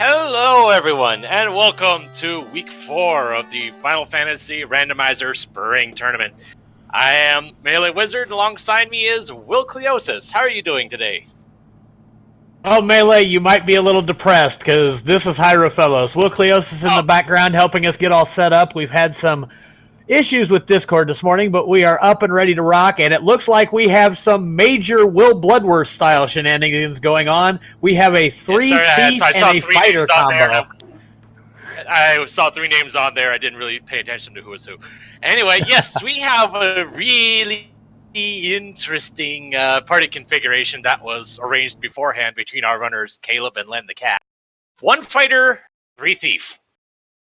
Hello, everyone, and welcome to Week 4 of the Final Fantasy Randomizer Spring Tournament. I am Melee Wizard, alongside me is Will Cleosis. How are you doing today? Oh, Melee, you might be a little depressed, because this is Hierophilos. Will Cleosis in the background helping us get all set up. We've had some issues with Discord this morning, but we are up and ready to rock, and it looks like we have some major Will Bloodworth-style shenanigans going on. We have a thief and a fighter combo. I saw 3 names on there. I didn't really pay attention to who was who. Anyway, yes, we have a really interesting party configuration that was arranged beforehand between our runners, Caleb and Len the Cat. 1 fighter, 3 thief.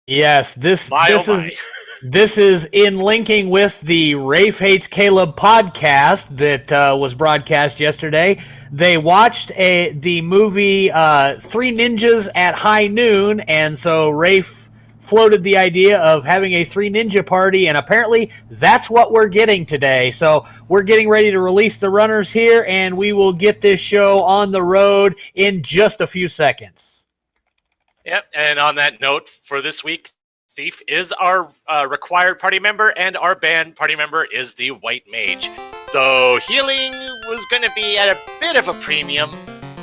Yes, this is in linking with the Rafe Hates Caleb podcast that was broadcast yesterday. They watched the movie 3 Ninjas at High Noon, and so Rafe floated the idea of having a 3 ninja party, and apparently that's what we're getting today. So we're getting ready to release the runners here, and we will get this show on the road in just a few seconds. Yep, and on that note, for this week, Thief is our required party member, and our banned party member is the White Mage. So healing was going to be at a bit of a premium.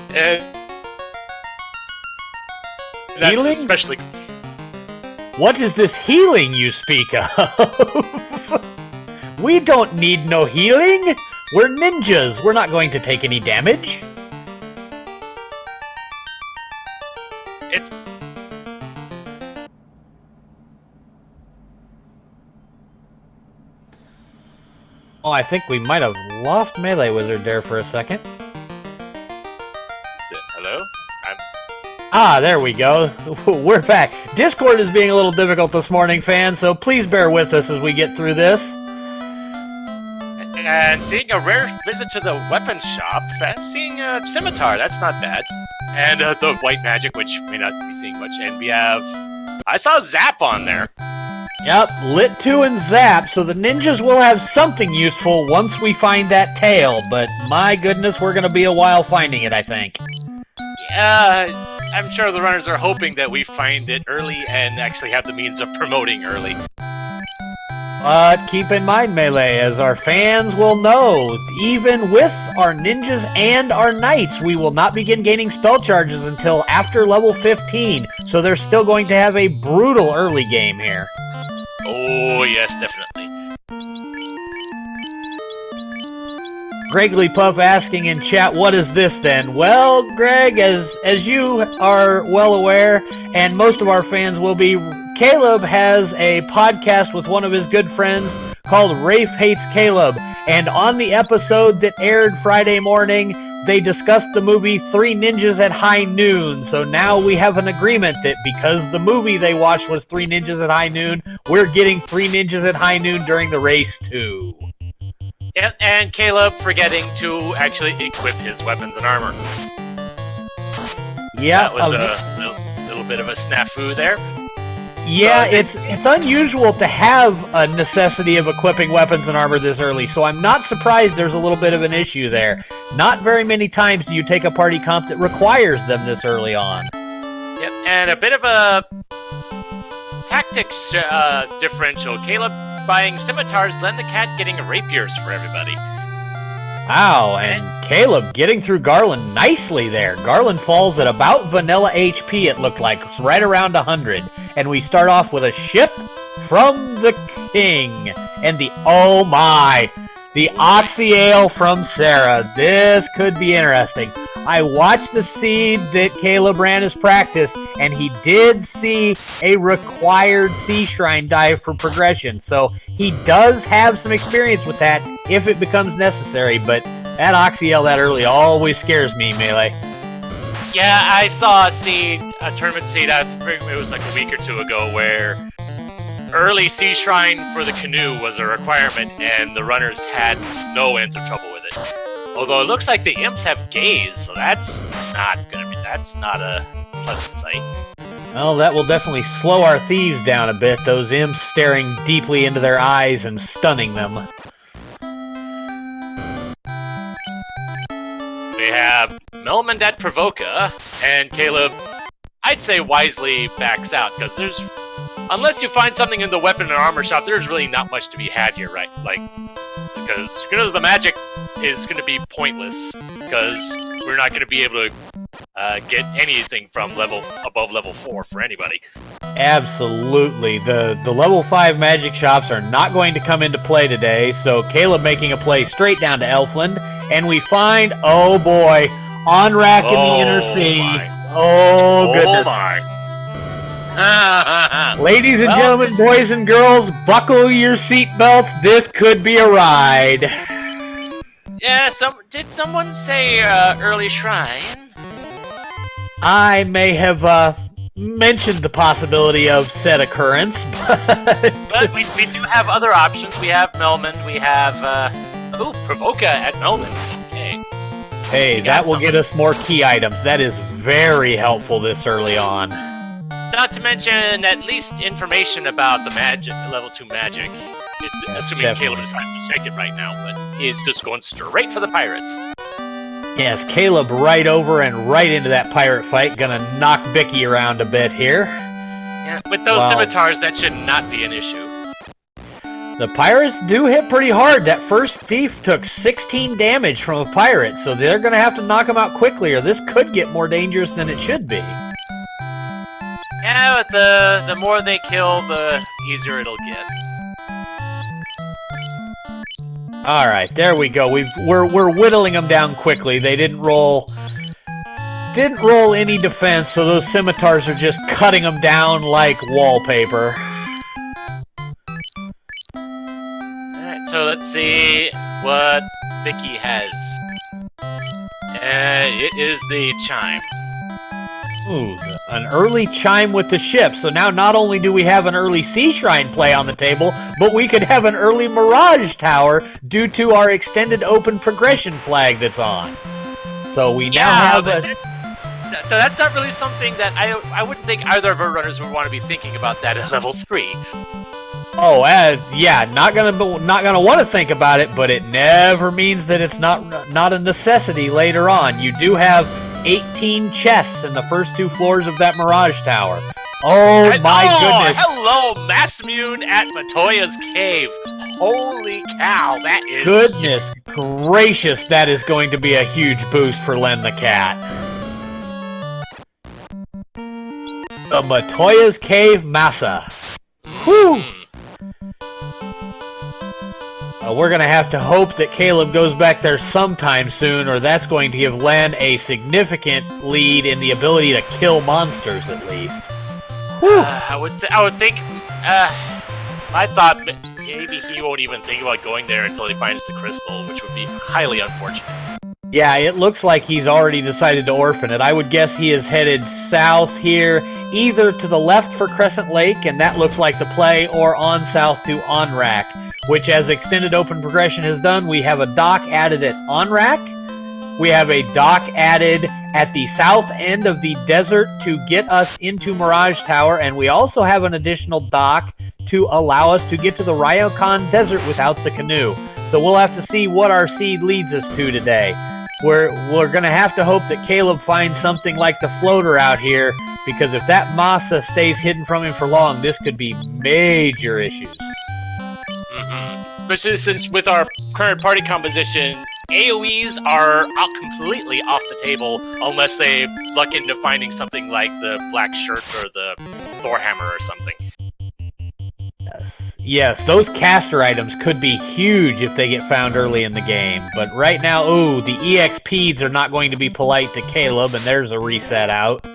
And that's healing? Especially... What is this healing you speak of? We don't need no healing. We're ninjas. We're not going to take any damage. It's... Oh, I think we might have lost Melee Wizard there for a second. Hello? There we go. We're back. Discord is being a little difficult this morning, fans, so please bear with us as we get through this. And seeing a rare visit to the weapon shop, I'm seeing a scimitar, that's not bad. And the white magic, which may not be seeing much. And we have... I saw Zap on there. Yep, Lit 2 and Zap, so the ninjas will have something useful once we find that tail, but my goodness, we're going to be a while finding it, I think. Yeah, I'm sure the runners are hoping that we find it early and actually have the means of promoting early. But keep in mind, Melee, as our fans will know, even with our ninjas and our knights, we will not begin gaining spell charges until after level 15, so they're still going to have a brutal early game here. Oh, yes, definitely. Gregly Puff asking in chat, what is this then? Well, Greg, as you are well aware, and most of our fans will be, Caleb has a podcast with one of his good friends called Rafe Hates Caleb, and on the episode that aired Friday morning, they discussed the movie 3 Ninjas at High Noon. So now we have an agreement that because the movie they watched was 3 Ninjas at High Noon, we're getting 3 Ninjas at High Noon during the race too. Yep, and Caleb forgetting to actually equip his weapons and armor. Yeah, that was a little bit of a snafu there. Yeah, it's unusual to have a necessity of equipping weapons and armor this early, so I'm not surprised there's a little bit of an issue there. Not very many times do you take a party comp that requires them this early on. Yep, and a bit of a tactics differential. Caleb buying scimitars, Len the Cat getting rapiers for everybody. Wow, and Caleb getting through Garland nicely there. Garland falls at about vanilla HP, it looked like. It's right around 100. And we start off with a ship from the king. And oh my, the Oxyale from Sarah. This could be interesting. I watched the seed that Caleb ran his practice, and he did see a required Sea Shrine dive for progression. So he does have some experience with that if it becomes necessary, but that Oxyale that early always scares me, Melee. Yeah, I saw a tournament seed, it was like a week or 2 ago, where early Sea Shrine for the Canoe was a requirement, and the runners had no ends of trouble with it. Although it looks like the imps have gaze, so that's not a pleasant sight. Well, that will definitely slow our thieves down a bit, those imps staring deeply into their eyes and stunning them. We have Melmandat Provoca, and Caleb, I'd say wisely backs out, because unless you find something in the weapon and armor shop, there's really not much to be had here, right? Because the magic is going to be pointless, because we're not going to be able to get anything from above level 4 for anybody. Absolutely. The level 5 magic shops are not going to come into play today, so Caleb making a play straight down to Elfland, and we find, oh boy, Onrak in the Inner Sea. Oh, goodness. Ladies and gentlemen, boys and girls, buckle your seatbelts. This could be a ride. Yeah, did someone say early shrine? I may have mentioned the possibility of said occurrence, but we do have other options. We have Melmond. We have Provoca at Melmond. Okay. Hey, that will get us more key items. That is very helpful this early on. Not to mention at least information about the magic, level 2 magic. Assuming definitely. Caleb decides to check it right now, but he's just going straight for the pirates. Yes, Caleb right over and right into that pirate fight. Gonna knock Vicky around a bit here. Yeah, with those scimitars, that should not be an issue. The pirates do hit pretty hard. That first thief took 16 damage from a pirate, so they're gonna have to knock him out quickly, or this could get more dangerous than it should be. Yeah, but the more they kill, the easier it'll get. All right, there we go. We're whittling them down quickly. They didn't roll any defense, so those scimitars are just cutting them down like wallpaper. All right, so let's see what Vicky has. It is the chime. Ooh, an early chime with the ship. So now not only do we have an early Sea Shrine play on the table, but we could have an early Mirage Tower due to our extended open progression flag that's on. So we now have that's not really something that I wouldn't think either of our runners would want to be thinking about that at level 3. Oh, yeah, not gonna want to think about it, but it never means that it's not a necessity later on. You do have 18 chests in the first 2 floors of that Mirage Tower. Oh my goodness. Hello, Massmune at Matoya's Cave. Holy cow, that is... Goodness gracious, that is going to be a huge boost for Len the Cat. The Matoya's Cave Massa. Whew! We're going to have to hope that Caleb goes back there sometime soon, or that's going to give Len a significant lead in the ability to kill monsters, at least. I would think... I thought maybe he won't even think about going there until he finds the crystal, which would be highly unfortunate. Yeah, it looks like he's already decided to orphan it. I would guess he is headed south here, either to the left for Crescent Lake, and that looks like the play, or on south to Onrak, which, as Extended Open Progression has done, we have a dock added at Onrak. We have a dock added at the south end of the desert to get us into Mirage Tower, and we also have an additional dock to allow us to get to the Ryokan Desert without the canoe. So we'll have to see what our seed leads us to today. We're going to have to hope that Caleb finds something like the floater out here, because if that Masa stays hidden from him for long, this could be major issues. Especially since with our current party composition, AoEs are completely off the table unless they luck into finding something like the Black Shirt or the Thor Hammer or something. Yes, those caster items could be huge if they get found early in the game. But right now, the EXPs are not going to be polite to Caleb, and there's a reset out.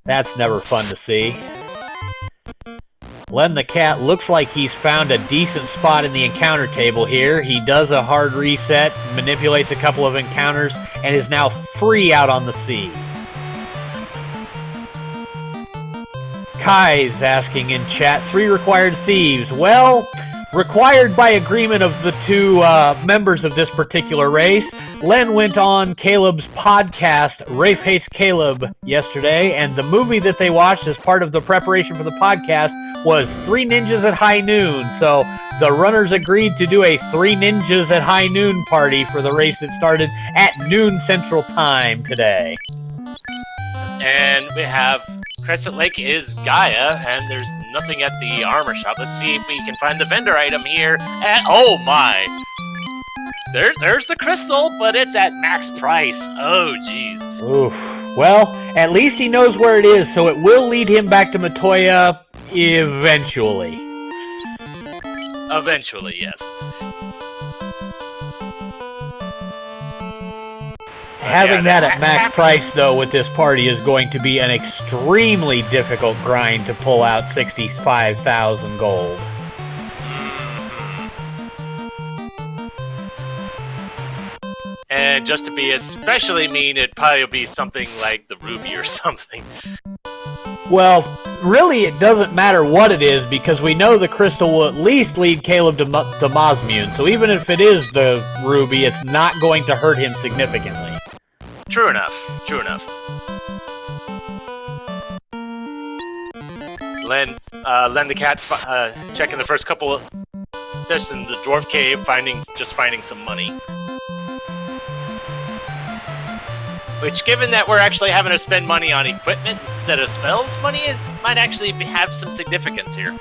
That's never fun to see. Len the Cat looks like he's found a decent spot in the encounter table here. He does a hard reset, manipulates a couple of encounters, and is now free out on the sea. Kai's asking in chat, 3 required thieves. Well, required by agreement of the 2 members of this particular race. Len went on Caleb's podcast, Rafe Hates Caleb, yesterday, and the movie that they watched as part of the preparation for the podcast was 3 Ninjas at High Noon. So the runners agreed to do a 3 Ninjas at High Noon party for the race that started at noon Central Time today. And we have Crescent Lake is Gaia, and there's nothing at the armor shop. Let's see if we can find the vendor item here. And oh my! There's the crystal, but it's at max price. Oh jeez. Oof. Well, at least he knows where it is, so it will lead him back to Matoya eventually. Eventually, yes. Having that at max price, though, with this party is going to be an extremely difficult grind to pull out 65,000 gold. And just to be especially mean, it'd probably be something like the ruby or something. Well, really, it doesn't matter what it is, because we know the crystal will at least lead Caleb to Mosmune, so even if it is the ruby, it's not going to hurt him significantly. True enough. True enough. Len the cat checking the first couple of this in the dwarf cave, finding some money. Which, given that we're actually having to spend money on equipment instead of spells, money might actually have some significance here.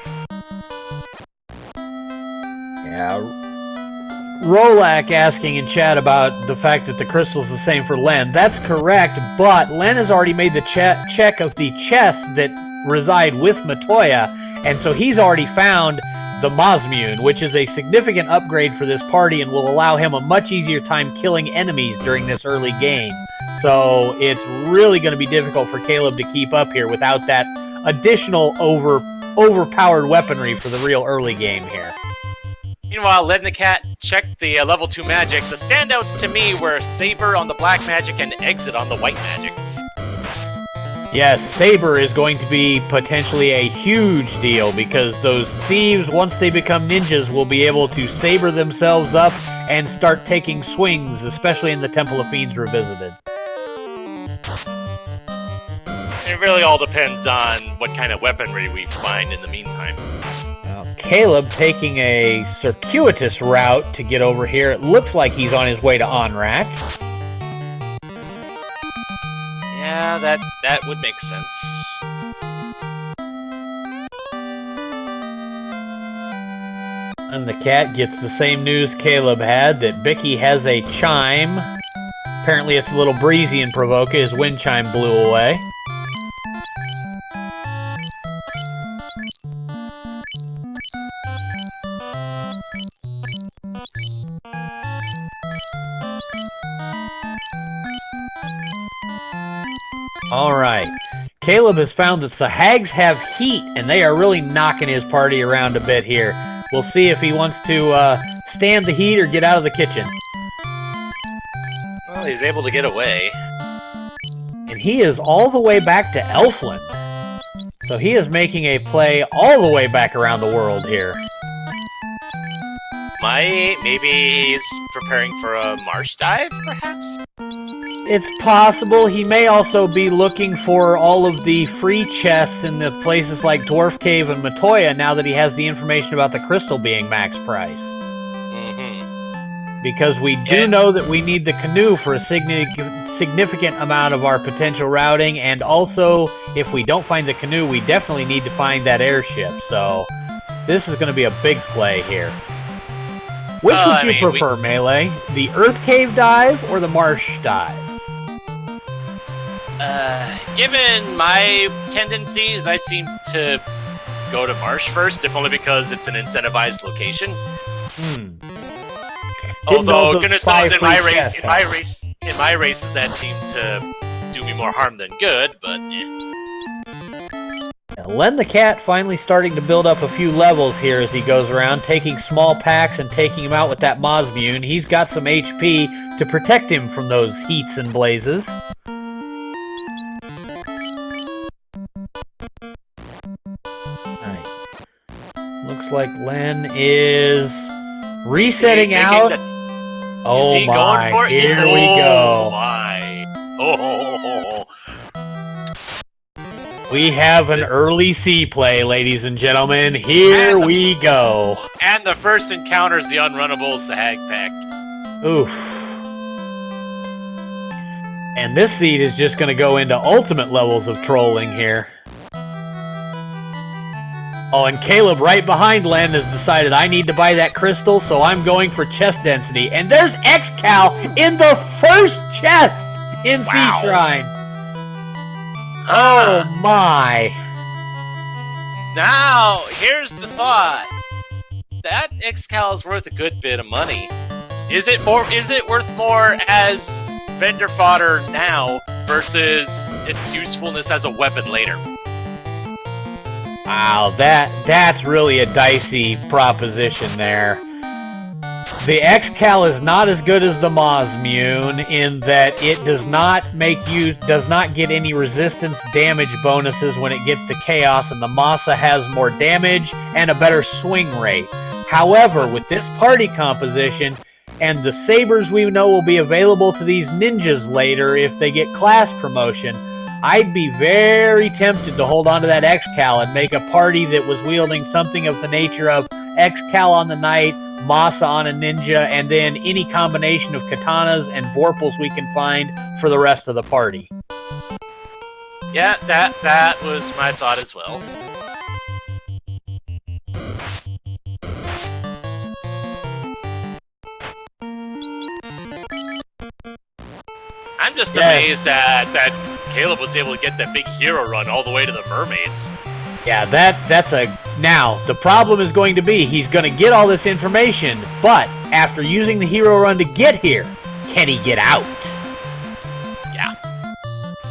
Yeah. Rolak asking in chat about the fact that the crystal's the same for Len. That's correct, but Len has already made the check of the chests that reside with Matoya, and so he's already found the Mosmune, which is a significant upgrade for this party and will allow him a much easier time killing enemies during this early game. So it's really going to be difficult for Caleb to keep up here without that additional overpowered weaponry for the real early game here. Meanwhile, Len the cat checked the level 2 magic. The standouts to me were Saber on the black magic and Exit on the white magic. Yes, Saber is going to be potentially a huge deal because those thieves, once they become ninjas, will be able to saber themselves up and start taking swings, especially in the Temple of Fiends Revisited. It really all depends on what kind of weaponry we find in the meantime. Caleb taking a circuitous route to get over here. It looks like he's on his way to Onrak. Yeah, that would make sense. And the cat gets the same news Caleb had, that Bicky has a chime. Apparently it's a little breezy in Provoca. His wind chime blew away. Alright, Caleb has found that the hags have heat, and they are really knocking his party around a bit here. We'll see if he wants to stand the heat or get out of the kitchen. Well, he's able to get away. And he is all the way back to Elfland. So he is making a play all the way back around the world here. Maybe he's preparing for a marsh dive, perhaps? It's possible. He may also be looking for all of the free chests in the places like Dwarf Cave and Matoya now that he has the information about the crystal being max price. Mm-hmm. Because we do know that we need the canoe for a significant amount of our potential routing, and also, if we don't find the canoe, we definitely need to find that airship. So, this is going to be a big play here. Which would you prefer, Melee? The Earth Cave dive or the Marsh dive? Given my tendencies, I seem to go to Marsh first, if only because it's an incentivized location. Although, goodness knows, in my races, that seemed to do me more harm than good, but Len the cat finally starting to build up a few levels here as he goes around, taking small packs and taking him out with that Mosmune. He's got some HP to protect him from those heats and blazes. Looks like Len is resetting out. Oh my, here we go. Oh. We have an early sea play, ladies and gentlemen. Here we go. And the first encounters the unrunnable Sahag Pack. Oof. And this seed is just going to go into ultimate levels of trolling here. Oh, and Caleb right behind Len has decided I need to buy that crystal, so I'm going for chest density. And there's X-Cal in the first chest in Sea Shrine. Oh my. Now, here's the thought. That X-Cal is worth a good bit of money. Is it worth more as vendor fodder now versus its usefulness as a weapon later? Wow, that's really a dicey proposition there. The X-Cal is not as good as the Mazmune in that it does not get any resistance damage bonuses when it gets to Chaos, and the Masa has more damage and a better swing rate. However, with this party composition, and the sabers we know will be available to these ninjas later if they get class promotion, I'd be very tempted to hold on to that X-Cal and make a party that was wielding something of the nature of X-Cal on the knight, Masa on a ninja, and then any combination of katanas and vorpals we can find for the rest of the party. Yeah, that was my thought as well. I'm just amazed that Caleb was able to get that big hero run all the way to the mermaids. Yeah, now, the problem is going to be he's going to get all this information, but after using the hero run to get here, can he get out? Yeah.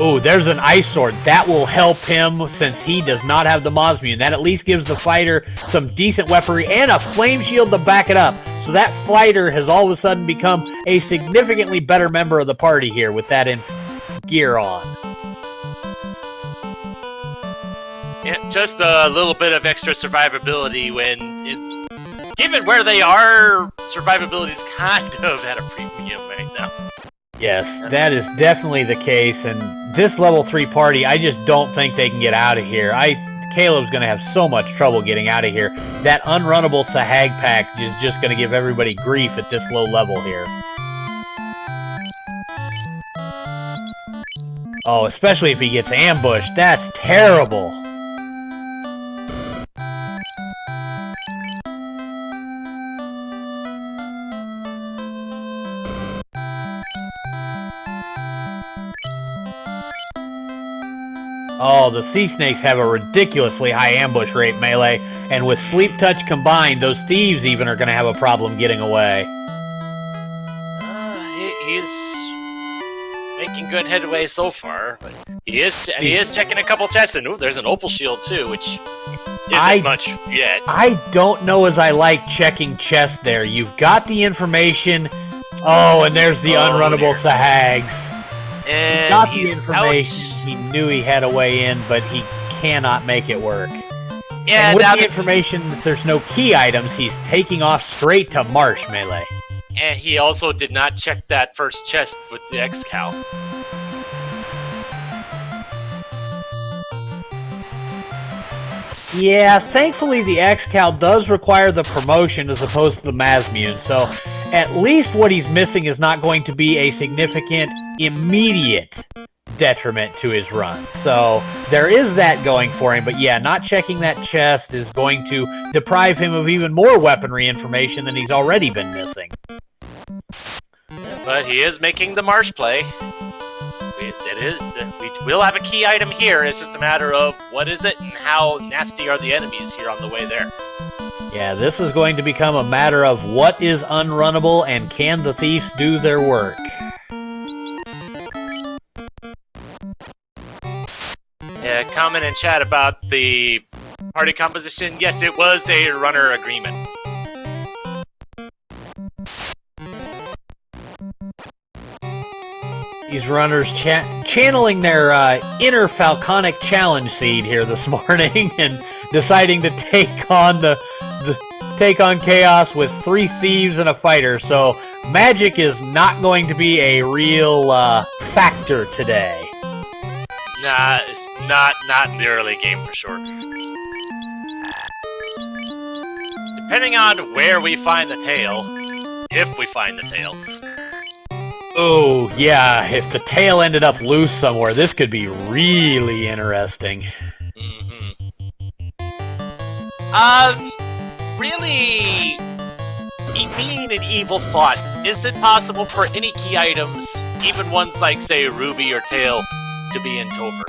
Ooh, there's an ice sword. That will help him since he does not have the Mazmune. That at least gives the fighter some decent weaponry and a flame shield to back it up. So that fighter has all of a sudden become a significantly better member of the party here with that gear on. Yeah, just a little bit of extra survivability given where they are, survivability is kind of at a premium right now. Yes, that is definitely the case, and this level 3 party, I just don't think they can get out of here. Caleb's going to have so much trouble getting out of here. That unrunnable Sahag pack is just going to give everybody grief at this low level here. Oh, especially if he gets ambushed. That's terrible. Oh, the Sea Snakes have a ridiculously high ambush rate, Melee, and with Sleep Touch combined, those thieves even are going to have a problem getting away. He's making good headway so far, but he is checking a couple chests, and there's an opal shield too, which isn't much yet. I don't know as I like checking chests there. You've got the information. Oh, and there's the unrunnable Sahags. And got the information. He knew he had a way in, but he cannot make it work. Yeah, and with the information that there's no key items, he's taking off straight to Marsh, Melee. And he also did not check that first chest with the X-Cal. Yeah, thankfully the X-Cal does require the promotion as opposed to the Mazmune, so at least what he's missing is not going to be a significant, immediate detriment to his run. So there is that going for him, but yeah, not checking that chest is going to deprive him of even more weaponry information than he's already been missing. But he is making the Marsh play. We will have a key item here. It's just a matter of what is it and how nasty are the enemies here on the way there. Yeah, this is going to become a matter of what is unrunnable and can the thieves do their work. Yeah, comment in chat about the party composition. Yes, it was a runner agreement. These runners channeling their inner Falconic challenge seed here this morning and deciding to take on take on Chaos with 3 thieves and a fighter. So magic is not going to be a real factor today. Nah, it's not in the early game for sure. Depending on where we find the tail, if we find the tail. Oh, yeah, if the tail ended up loose somewhere, this could be really interesting. Really mean and evil thought. Is it possible for any key items, even ones like, say, Ruby or Tail, to be in Topher?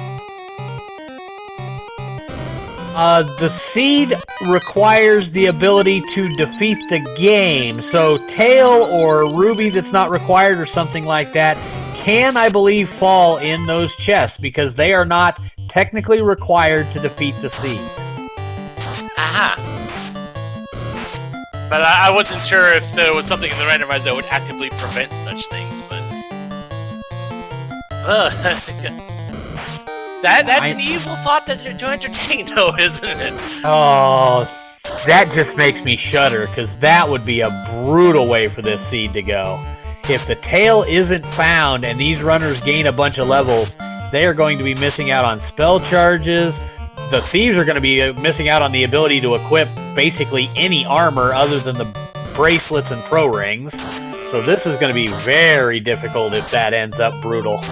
The seed requires the ability to defeat the game, so Tail or Ruby that's not required or something like that can, I believe, fall in those chests because they are not technically required to defeat the seed. Aha. But I wasn't sure if there was something in the randomizer that would actively prevent such things, but... That's an evil thought to entertain, though, isn't it? Oh, that just makes me shudder, because that would be a brutal way for this seed to go. If the tail isn't found and these runners gain a bunch of levels, they are going to be missing out on spell charges. The thieves are going to be missing out on the ability to equip basically any armor other than the bracelets and pro rings. So this is going to be very difficult if that ends up brutal.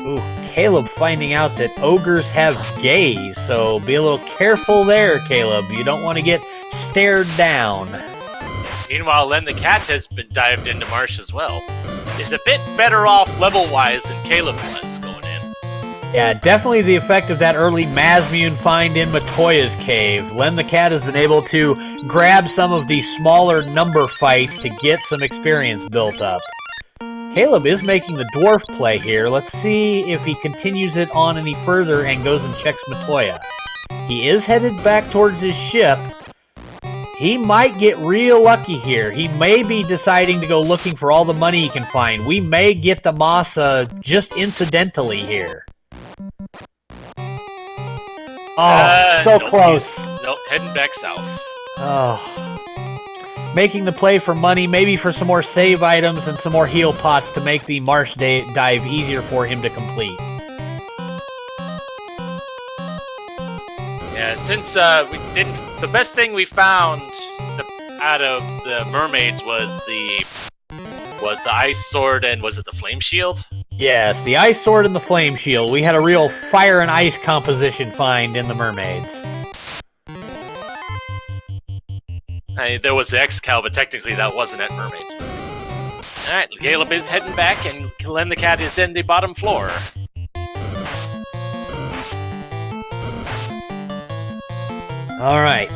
Ooh, Caleb finding out that ogres have gaze, so be a little careful there, Caleb. You don't want to get stared down. Meanwhile, Len the cat has been dived into Marsh as well. Is a bit better off level-wise than Caleb was going in. Yeah, definitely the effect of that early Mazmune find in Matoya's cave. Len the cat has been able to grab some of the smaller number fights to get some experience built up. Caleb is making the dwarf play here. Let's see if he continues it on any further and goes and checks Matoya. He is headed back towards his ship. He might get real lucky here. He may be deciding to go looking for all the money he can find. We may get the Masa just incidentally here. Oh, so close. Nope, heading back south. Oh. Making the play for money, maybe for some more save items and some more heal pots to make the marsh dive easier for him to complete. Yeah, since we didn't, the best thing we found out of the mermaids was the ice sword and was it the flame shield? Yes, the ice sword and the flame shield. We had a real fire and ice composition find in the mermaids. There was the X-Cal, but technically that wasn't at mermaids. Alright, Caleb is heading back, and Len the cat is in the bottom floor. Alright,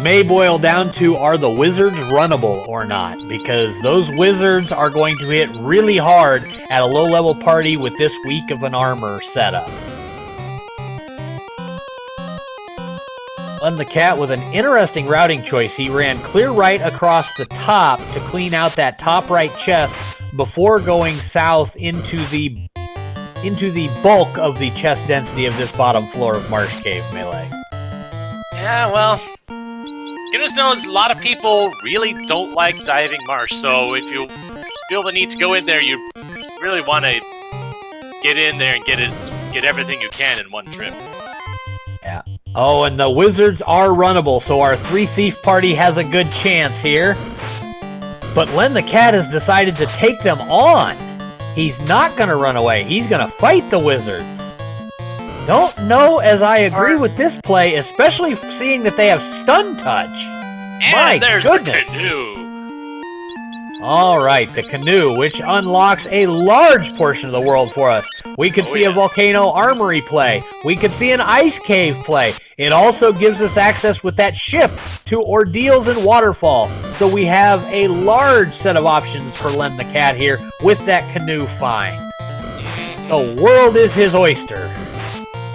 may boil down to, are the wizards runnable or not? Because those wizards are going to hit really hard at a low-level party with this weak of an armor setup. Len the cat with an interesting routing choice. He ran clear right across the top to clean out that top right chest before going south into the bulk of the chest density of this bottom floor of Marsh Cave Melee. Yeah, well, goodness knows a lot of people really don't like diving marsh, so if you feel the need to go in there, you really want to get in there and get everything you can in one trip. Yeah. Oh, and the wizards are runnable, so our 3-thief party has a good chance here. But Len the cat has decided to take them on. He's not going to run away. He's going to fight the wizards. Don't know as I agree with this play, especially seeing that they have stun touch. And my there's goodness. The canoe. Alright, the canoe, which unlocks a large portion of the world for us. We could see a volcano armory play. We could see an ice cave play. It also gives us access with that ship to Ordeals and Waterfall. So we have a large set of options for Len the cat here with that canoe find. The world is his oyster.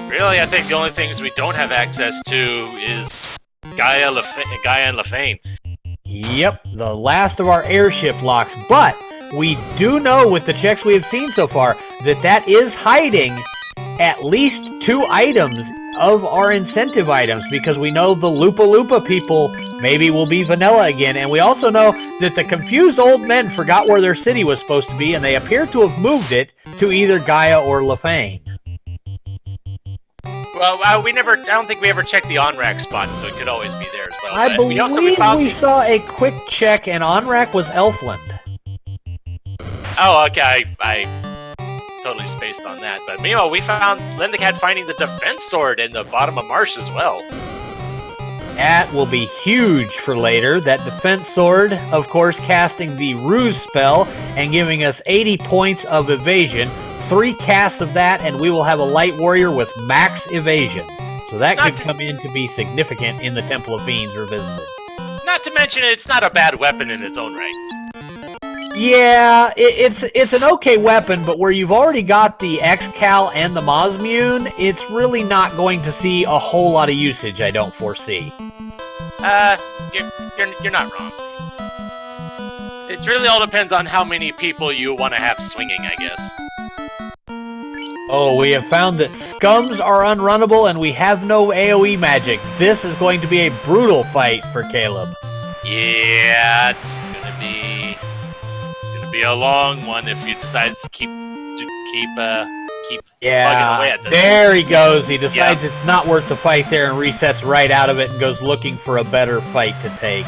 Really, I think the only things we don't have access to is Gaia and Lefane. Yep, the last of our airship locks, but we do know with the checks we have seen so far that is hiding at least 2 items of our incentive items because we know the Lupa Lupa people maybe will be vanilla again, and we also know that the confused old men forgot where their city was supposed to be and they appear to have moved it to either Gaia or Lefane. Well, I don't think we ever checked the on-rack spot, so it could always be there as well. I believe we saw a quick check, and on-rack was Elfland. Oh, okay. I totally spaced on that. But meanwhile, we found Len the Cat finding the defense sword in the bottom of marsh as well. That will be huge for later. That defense sword, of course, casting the ruse spell and giving us 80 points of evasion. 3 casts of that, and we will have a light warrior with max evasion. So that could come in to be significant in the Temple of Fiends Revisited. Not to mention, it's not a bad weapon in its own right. Yeah, it's an okay weapon, but where you've already got the X-Cal and the Mosmune, it's really not going to see a whole lot of usage, I don't foresee. You're not wrong. It really all depends on how many people you want to have swinging, I guess. Oh, we have found that scums are unrunnable and we have no AoE magic. This is going to be a brutal fight for Caleb. Yeah, it's gonna be a long one if he decides to keep plugging away at this. There he goes. He decides it's not worth the fight there and resets right out of it and goes looking for a better fight to take.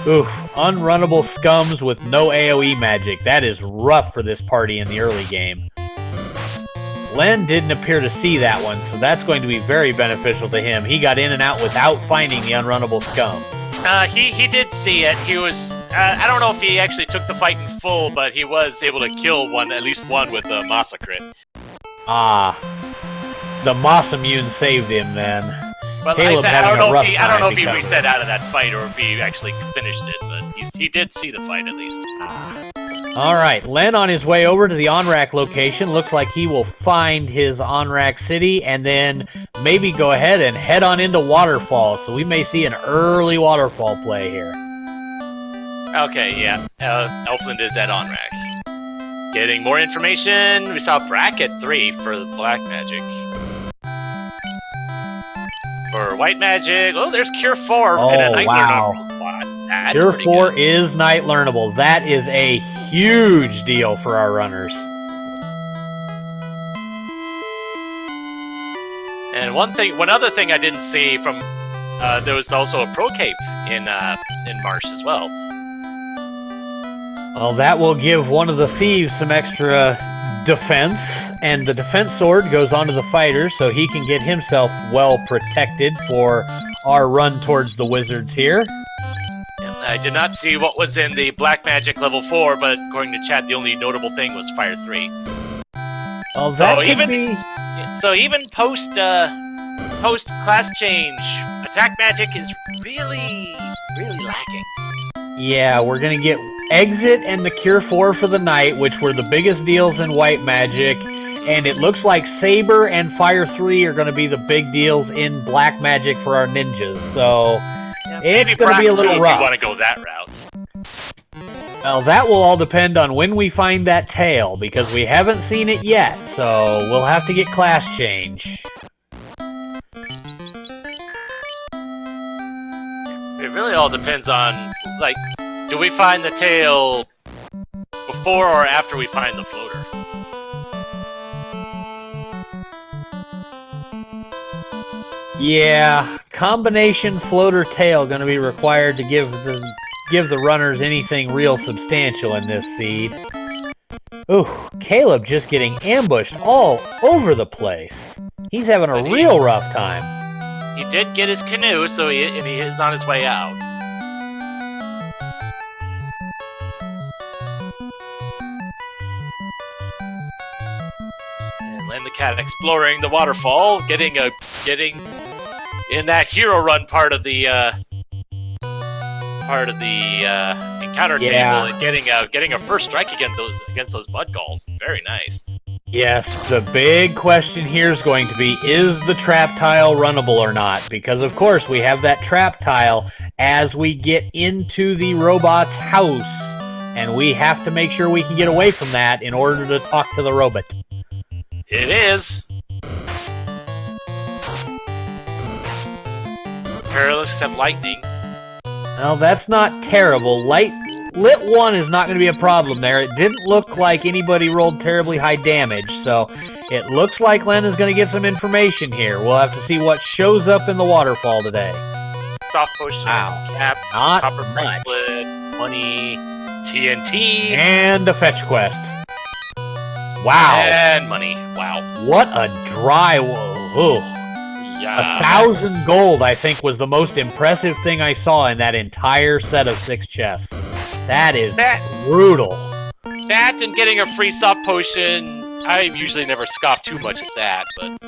Oof, unrunnable scums with no AoE magic. That is rough for this party in the early game. Len didn't appear to see that one, so that's going to be very beneficial to him. He got in and out without finding the unrunnable scums. He did see it. He was... I don't know if he actually took the fight in full, but he was able to kill at least one with the Masa crit. Ah. The Mosmune saved him then. Well, like I said, I don't know if he reset out of that fight or if he actually finished it, but he did see the fight at least. Alright, Len on his way over to the Onrak location. Looks like he will find his Onrak city and then maybe go ahead and head on into Waterfall. So we may see an early Waterfall play here. Okay, yeah. Elfland is at Onrak. Getting more information. We saw Bracket 3 for the Black Magic. For White Magic, oh, there's Cure 4 and a Night Learnable. That's Cure pretty 4 good. is Night Learnable. That is a huge deal for our runners. And one other thing I didn't see from there was also a Pro Cape in Marsh as well. Well, that will give one of the thieves some extra defense, and the defense sword goes onto the fighter so he can get himself well protected for our run towards the wizards here. I did not see what was in the Black Magic level 4, but according to chat, the only notable thing was Fire 3. Well, that so even post class change, attack magic is really lacking. Yeah, we're gonna get Exit and the Cure 4 for the night, which were the biggest deals in White Magic, and it looks like Saber and Fire 3 are gonna be the big deals in Black Magic for our ninjas. So it's gonna be a little rough. If you want to go that route. Well, that will all depend on when we find that tail, because we haven't seen it yet, so we'll have to get class change. It really all depends on, like, do we find the tail before or after we find the floater? Yeah, combination floater tail going to be required to give the runners anything real substantial in this seed. Ooh, Caleb just getting ambushed all over the place. He's having a real rough time. He did get his canoe, so he is on his way out. And Len the Cat exploring the waterfall, getting in that hero run part of the encounter table and getting a first strike against those mud galls. Very nice. Yes, the big question here is going to be, is the trap tile runnable or not? Because, of course, we have that trap tile as we get into the robot's house, and we have to make sure we can get away from that in order to talk to the robot. It is. Perilous except lightning. Well, that's not terrible. Lit 1 is not going to be a problem there. It didn't look like anybody rolled terribly high damage, so it looks like Len is going to get some information here. We'll have to see what shows up in the waterfall today. Soft potion, cap, not copper much. bracelet, money. TNT. And a fetch quest. Wow. And money. Wow. What a dry... Ugh. Yeah. 1,000 gold, I think, was the most impressive thing I saw in that entire set of 6 chests. That is brutal. That and getting a free soft potion, I usually never scoff too much at that, but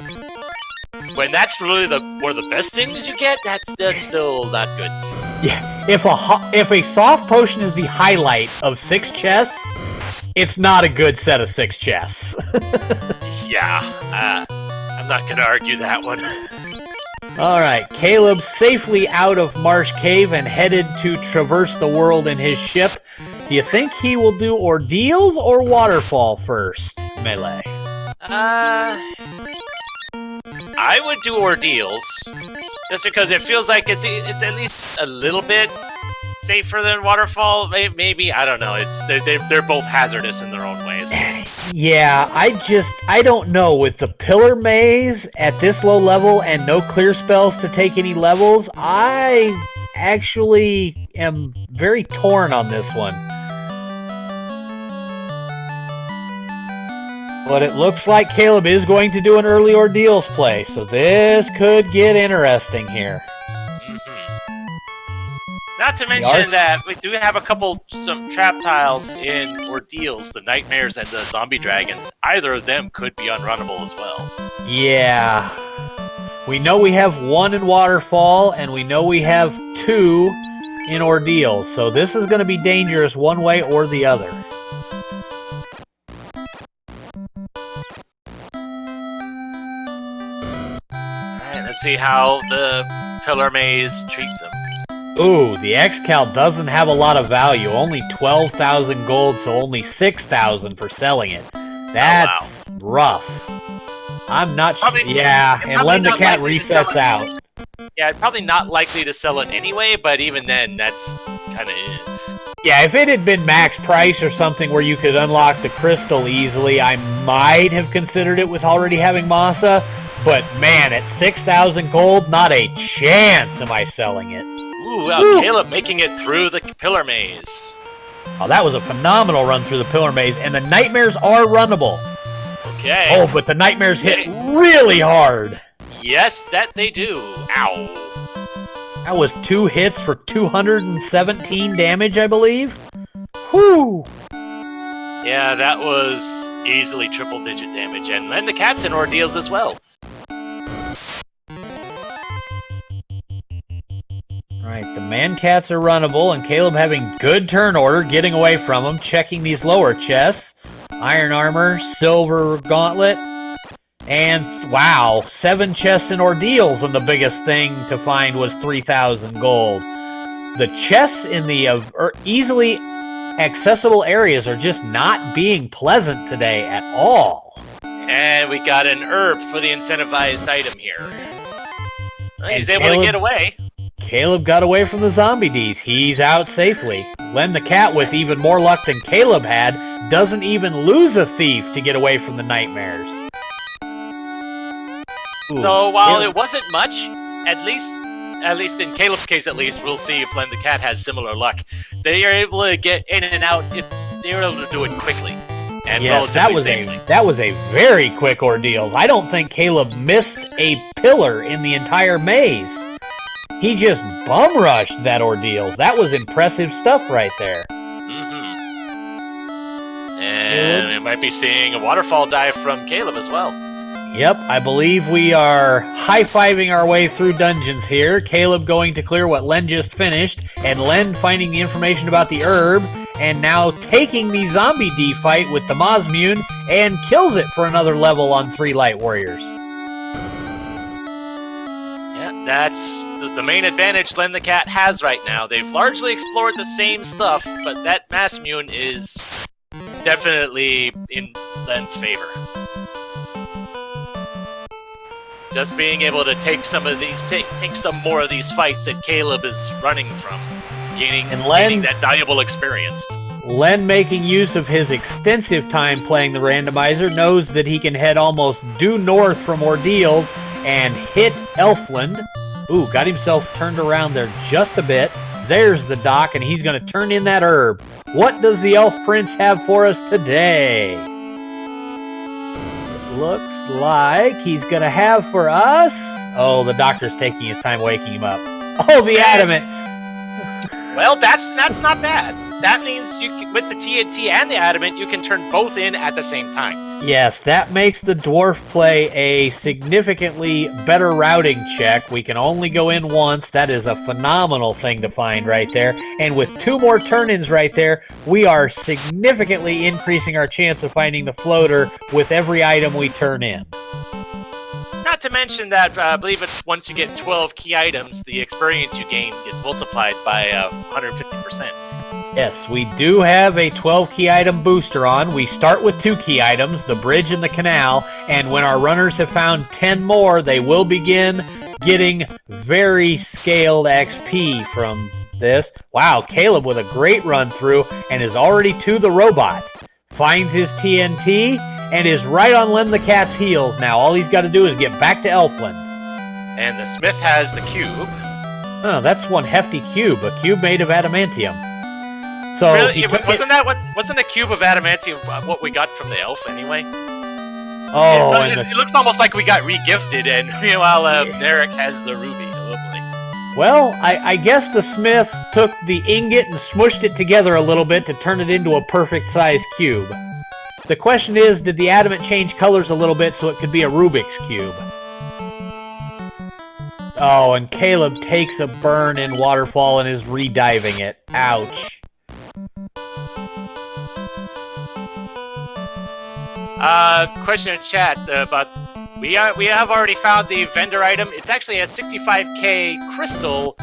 when that's really one of the best things you get, that's still not good. Yeah, if a soft potion is the highlight of 6 chests, it's not a good set of 6 chests. Yeah, I'm not gonna argue that one. Alright, Caleb safely out of Marsh Cave and headed to traverse the world in his ship. Do you think he will do Ordeals or Waterfall first, Melee? I would do Ordeals, just because it feels like it's at least a little bit safer than Waterfall. Maybe, I don't know. They're both hazardous in their own ways. Yeah, I don't know. With the Pillar Maze at this low level and no clear spells to take any levels, I actually am very torn on this one. But it looks like Caleb is going to do an early Ordeals play, so this could get interesting here. Not to mention that we do have some trap tiles in Ordeals, the Nightmares and the Zombie Dragons. Either of them could be unrunnable as well. Yeah. We know we have 1 in Waterfall, and we know we have 2 in Ordeals, so this is going to be dangerous one way or the other. Alright, let's see how the Pillar Maze treats them. Ooh, the X-Cal doesn't have a lot of value. Only 12,000 gold, so only 6,000 for selling it. That's rough. I'm not sure. Yeah, and Len the Cat resets out. Yeah, probably not likely to sell it anyway, but even then, that's kind of it. Yeah, if it had been max price or something where you could unlock the crystal easily, I might have considered it with already having Masa. But man, at 6,000 gold, not a chance am I selling it. Ooh, Caleb making it through the Pillar Maze. Oh, that was a phenomenal run through the Pillar Maze, and the Nightmares are runnable. Okay. Oh, but the Nightmares hit really hard. Yes, that they do. Ow. That was 2 hits for 217 damage, I believe. Whew. Yeah, that was easily triple-digit damage, and the Cat's in Ordeals as well. Alright, the Man-Cats are runnable, and Caleb having good turn order, getting away from them, checking these lower chests. Iron Armor, Silver Gauntlet, and wow, 7 chests in Ordeals, and the biggest thing to find was 3,000 gold. The chests in the easily accessible areas are just not being pleasant today at all. And we got an herb for the incentivized item here. He's able to get away. Caleb got away from the zombie Ds. He's out safely. Len the Cat, with even more luck than Caleb had, doesn't even lose a thief to get away from the Nightmares. Ooh. So while it wasn't much, at least in Caleb's case at least, we'll see if Len the Cat has similar luck. They are able to get in and out, they were able to do it quickly. And yes, relatively safely. that was a very quick Ordeals. I don't think Caleb missed a pillar in the entire maze. He just bum rushed that Ordeals. That was impressive stuff right there. And we might be seeing a waterfall dive from Caleb as well. Yep, I believe we are high-fiving our way through dungeons here. Caleb going to clear what Len just finished, and Len finding the information about the herb, and now taking the zombie D fight with the Mosmune, and kills it for another level on 3 Light Warriors. Yeah, that's the main advantage Len the Cat has right now. They've largely explored the same stuff, but that Mosmune is definitely in Len's favor. Just being able to take some more of these fights that Caleb is running from, gaining that valuable experience. Len, making use of his extensive time playing the randomizer, knows that he can head almost due north from Ordeals and hit Elfland. Ooh, got himself turned around there just a bit. There's the dock, and he's going to turn in that herb. What does the elf prince have for us today? It looks like he's going to have for us... Oh, the doctor's taking his time waking him up. Oh, the adamant. Well, that's not bad. That means with the TNT and the adamant, you can turn both in at the same time. Yes, that makes the dwarf play a significantly better routing check. We can only go in once. That is a phenomenal thing to find right there. And with 2 more turn-ins right there, we are significantly increasing our chance of finding the floater with every item we turn in. Not to mention that I believe it's once you get 12 key items, the experience you gain gets multiplied by 150%. Yes, we do have a 12 key item booster on. We start with 2 key items, the bridge and the canal, and when our runners have found 10 more, they will begin getting very scaled XP from this. Wow, Caleb with a great run through and is already to the robot. Finds his TNT and is right on Len the Cat's heels now. All he's got to do is get back to Elfland. And the smith has the cube. Oh, that's one hefty cube, a cube made of adamantium. So really? Wasn't a cube of adamantium what we got from the elf anyway? Oh, it looks almost like we got re-gifted, and meanwhile Narek has the ruby. Lovely. Well, I guess the smith took the ingot and smushed it together a little bit to turn it into a perfect-sized cube. The question is, did the adamant change colors a little bit so it could be a Rubik's Cube? Oh, and Caleb takes a burn in Waterfall and is rediving it. Ouch. Question in chat about we have already found the vendor item. It's actually a 65k crystal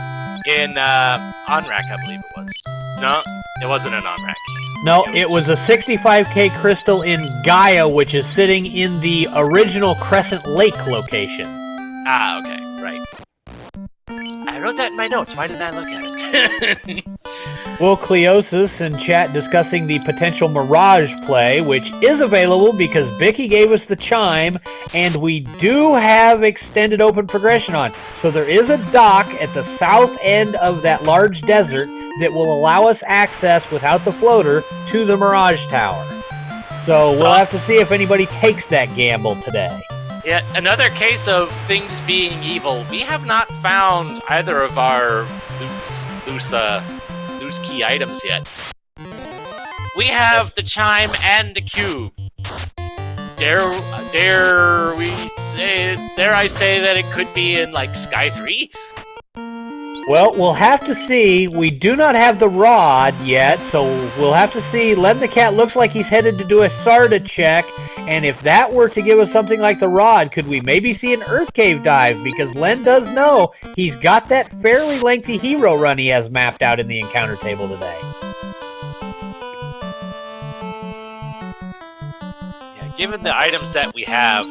in Onrak, I believe it was. No, it wasn't an Onrak. No, it was a 65k crystal in Gaia, which is sitting in the original Crescent Lake location. Ah, okay, right. I wrote that in my notes. Why didn't I look at it? Well, Cleosis in chat discussing the potential Mirage play, which is available because Bicky gave us the chime, and we do have extended open progression on. So there is a dock at the south end of that large desert that will allow us access without the floater to the Mirage Tower. So we'll have to see if anybody takes that gamble today. Yeah, another case of things being evil. We have not found either of our loose key items yet. We have the chime and the cube. Dare I say that it could be in like Sky 3? Well, we'll have to see. We do not have the rod yet, so we'll have to see. Len the Cat looks like he's headed to do a Sarda check, and if that were to give us something like the rod, could we maybe see an Earth Cave dive? Because Len does know he's got that fairly lengthy hero run he has mapped out in the encounter table today. Yeah, given the items that we have,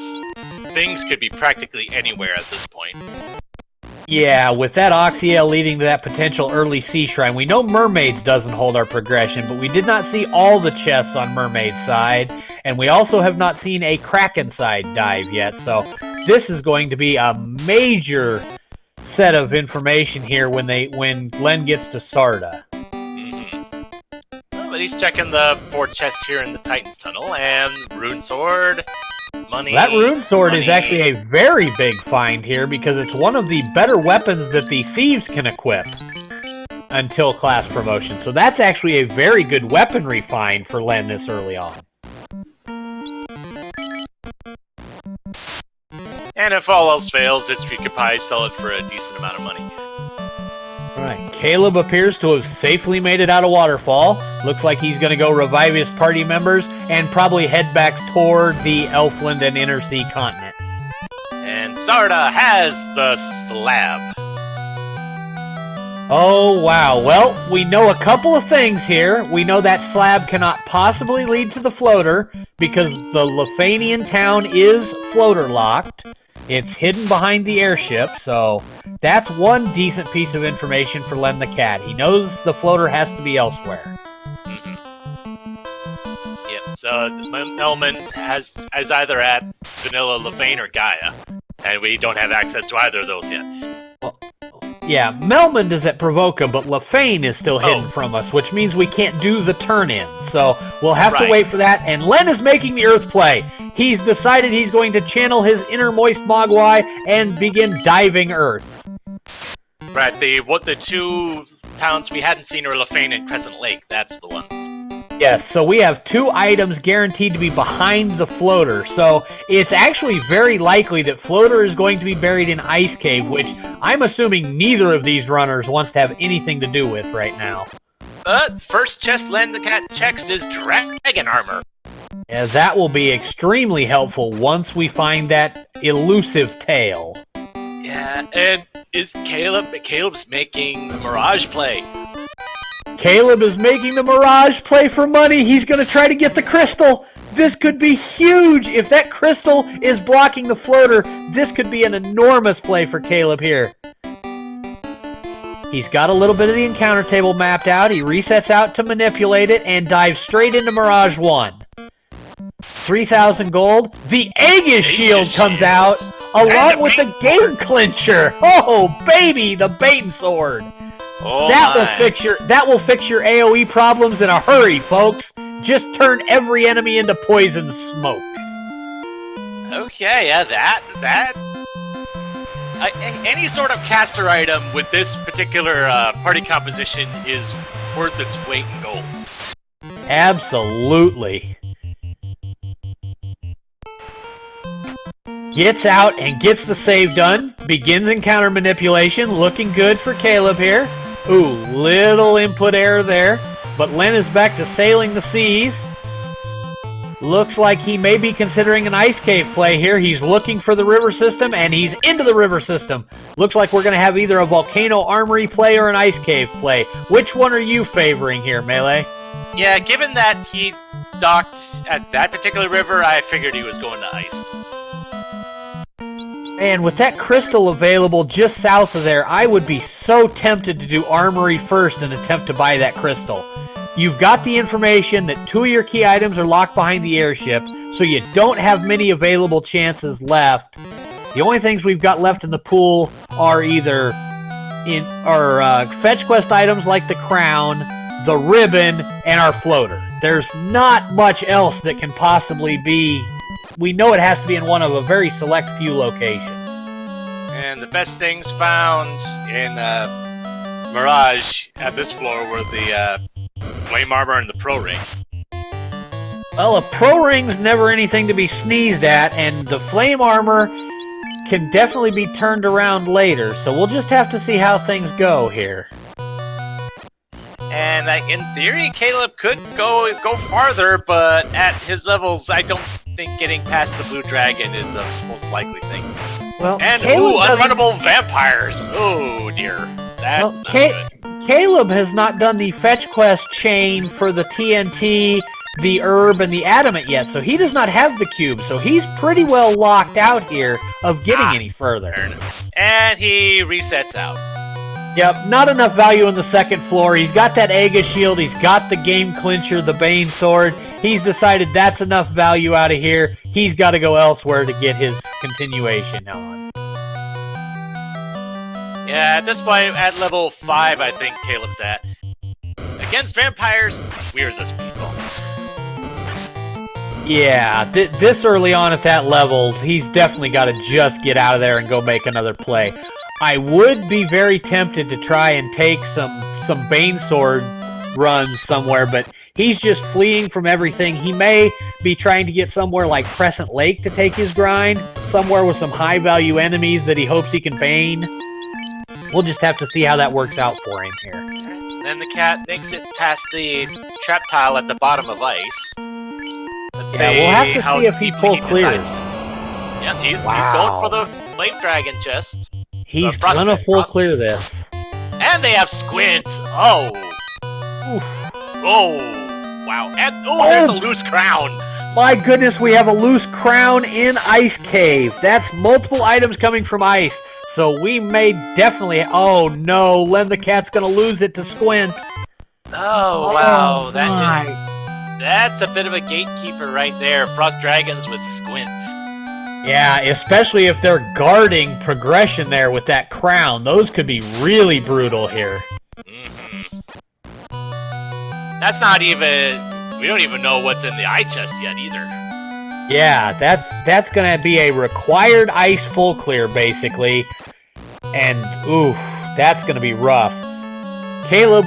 things could be practically anywhere at this point. Yeah, with that Oxyel leading to that potential early sea shrine, we know Mermaids doesn't hold our progression, but we did not see all the chests on Mermaid's side, and we also have not seen a Kraken side dive yet, so this is going to be a major set of information here when Len gets to Sarda. Well, but he's checking the 4 chests here in the Titan's Tunnel, and Rune Sword... Money, that rune sword money. Is actually a very big find here because it's one of the better weapons that the thieves can equip until class promotion. So that's actually a very good weaponry find for Len this early on. And if all else fails, we could probably sell it for a decent amount of money. Alright, Caleb appears to have safely made it out of Waterfall. Looks like he's going to go revive his party members and probably head back toward the Elfland and Inner Sea continent. And Sarda has the slab. Oh, wow. Well, we know a couple of things here. We know that slab cannot possibly lead to the floater because the Lefanian town is floater locked. It's hidden behind the airship, so that's one decent piece of information for Len the Cat. He knows the floater has to be elsewhere. Yep, so the element is either at Vanilla, Lefane, or Gaia, and we don't have access to either of those yet. Yeah, Melmond is at Provoca, but Lefane is still hidden from us, which means we can't do the turn-in. So we'll have to wait for that. And Len is making the Earth play. He's decided he's going to channel his inner moist Mogwai and begin diving Earth. Right, the two towns we hadn't seen are Lefane and Crescent Lake. That's the ones. Yes, so we have 2 items guaranteed to be behind the floater. So it's actually very likely that floater is going to be buried in Ice Cave, which I'm assuming neither of these runners wants to have anything to do with right now. First chest Len the Cat checks is dragon armor. Yeah, that will be extremely helpful once we find that elusive tail. Yeah, and is Caleb's making the Mirage play. Caleb is making the Mirage play for money. He's going to try to get the crystal. This could be huge. If that crystal is blocking the floater, this could be an enormous play for Caleb here. He's got a little bit of the encounter table mapped out. He resets out to manipulate it and dives straight into Mirage 1. 3,000 gold. The Aegis shield comes out along with the game clincher. Oh, baby, the Bane sword. Oh, that will fix your AoE problems in a hurry, folks. Just turn every enemy into poison smoke. Okay, yeah, any sort of caster item with this particular party composition is worth its weight in gold. Absolutely. Gets out and gets the save done. Begins encounter manipulation. Looking good for Caleb here. Ooh, little input error there. But Len is back to sailing the seas. Looks like he may be considering an ice cave play here. He's looking for the river system, and he's into the river system. Looks like we're going to have either a volcano armory play or an ice cave play. Which one are you favoring here, Melee? Yeah, given that he docked at that particular river, I figured he was going to ice. Man, with that crystal available just south of there, I would be so tempted to do armory first and attempt to buy that crystal. You've got the information that 2 of your key items are locked behind the airship, so you don't have many available chances left. The only things we've got left in the pool are either fetch quest items like the crown, the ribbon, and our floater. There's not much else that can possibly be. We know it has to be in one of a very select few locations. And the best things found in Mirage at this floor were the flame armor and the pro ring. Well, a pro ring's never anything to be sneezed at, and the flame armor can definitely be turned around later, so we'll just have to see how things go here. And in theory, Caleb could go farther, but at his levels, I don't think getting past the blue dragon is the most likely thing. Well, and unrunnable vampires. Oh dear, that's not good. Caleb has not done the fetch quest chain for the TNT, the herb, and the adamant yet, so he does not have the cube. So he's pretty well locked out here of getting any further. And he resets out. Yep, not enough value on the second floor. He's got that Aegis shield. He's got the game clincher, the Bane sword. He's decided that's enough value out of here. He's got to go elsewhere to get his continuation on. Yeah, at this point, at level 5, I think Caleb's at. Against vampires, we're this people. Yeah, this early on at that level, he's definitely got to just get out of there and go make another play. I would be very tempted to try and take some Bane Sword runs somewhere, but he's just fleeing from everything. He may be trying to get somewhere like Crescent Lake to take his grind, somewhere with some high-value enemies that he hopes he can Bane. We'll just have to see how that works out for him here. Then the cat makes it past the trap tile at the bottom of ice. Let's see we'll have to see if he pull clear. Yeah, he's going for the Flame Dragon chest. He's gonna full clear this. And they have Squint. Oh. Oof. Oh. Wow. And there's a loose crown. My goodness, we have a loose crown in Ice Cave. That's multiple items coming from ice. So we may definitely... Oh no, Len the Cat's gonna lose it to Squint. Oh, wow. That's a bit of a gatekeeper right there. Frost Dragons with Squint. Yeah, especially if they're guarding progression there with that crown. Those could be really brutal here. That's not even... We don't even know what's in the eye chest yet, either. Yeah, that's gonna be a required ice full clear, basically. And, ooh, that's gonna be rough. Caleb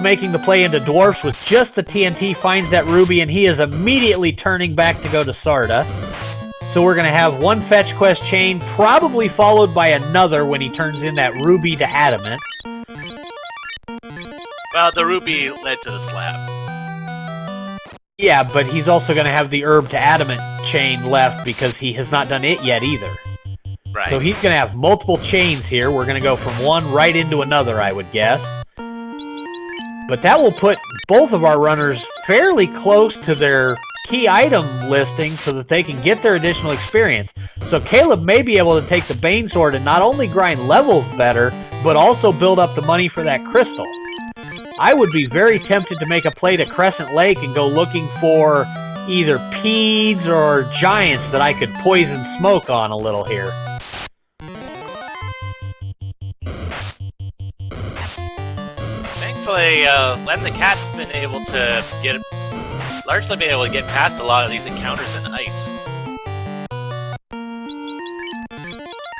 making the play into dwarfs with just the TNT finds that ruby, and he is immediately turning back to go to Sarda. So we're gonna have one fetch quest chain, probably followed by another when he turns in that ruby to adamant. Well, the ruby led to the slab. Yeah, but he's also gonna have the herb to adamant chain left because he has not done it yet either. Right. So he's going to have multiple chains here. We're going to go from one right into another, I would guess. But that will put both of our runners fairly close to their key item listing so that they can get their additional experience. So Caleb may be able to take the Bane Sword and not only grind levels better, but also build up the money for that crystal. I would be very tempted to make a play to Crescent Lake and go looking for either Peeds or Giants that I could poison smoke on a little here. Thankfully, Len the Cat's been able to largely been able to get past a lot of these encounters in ice.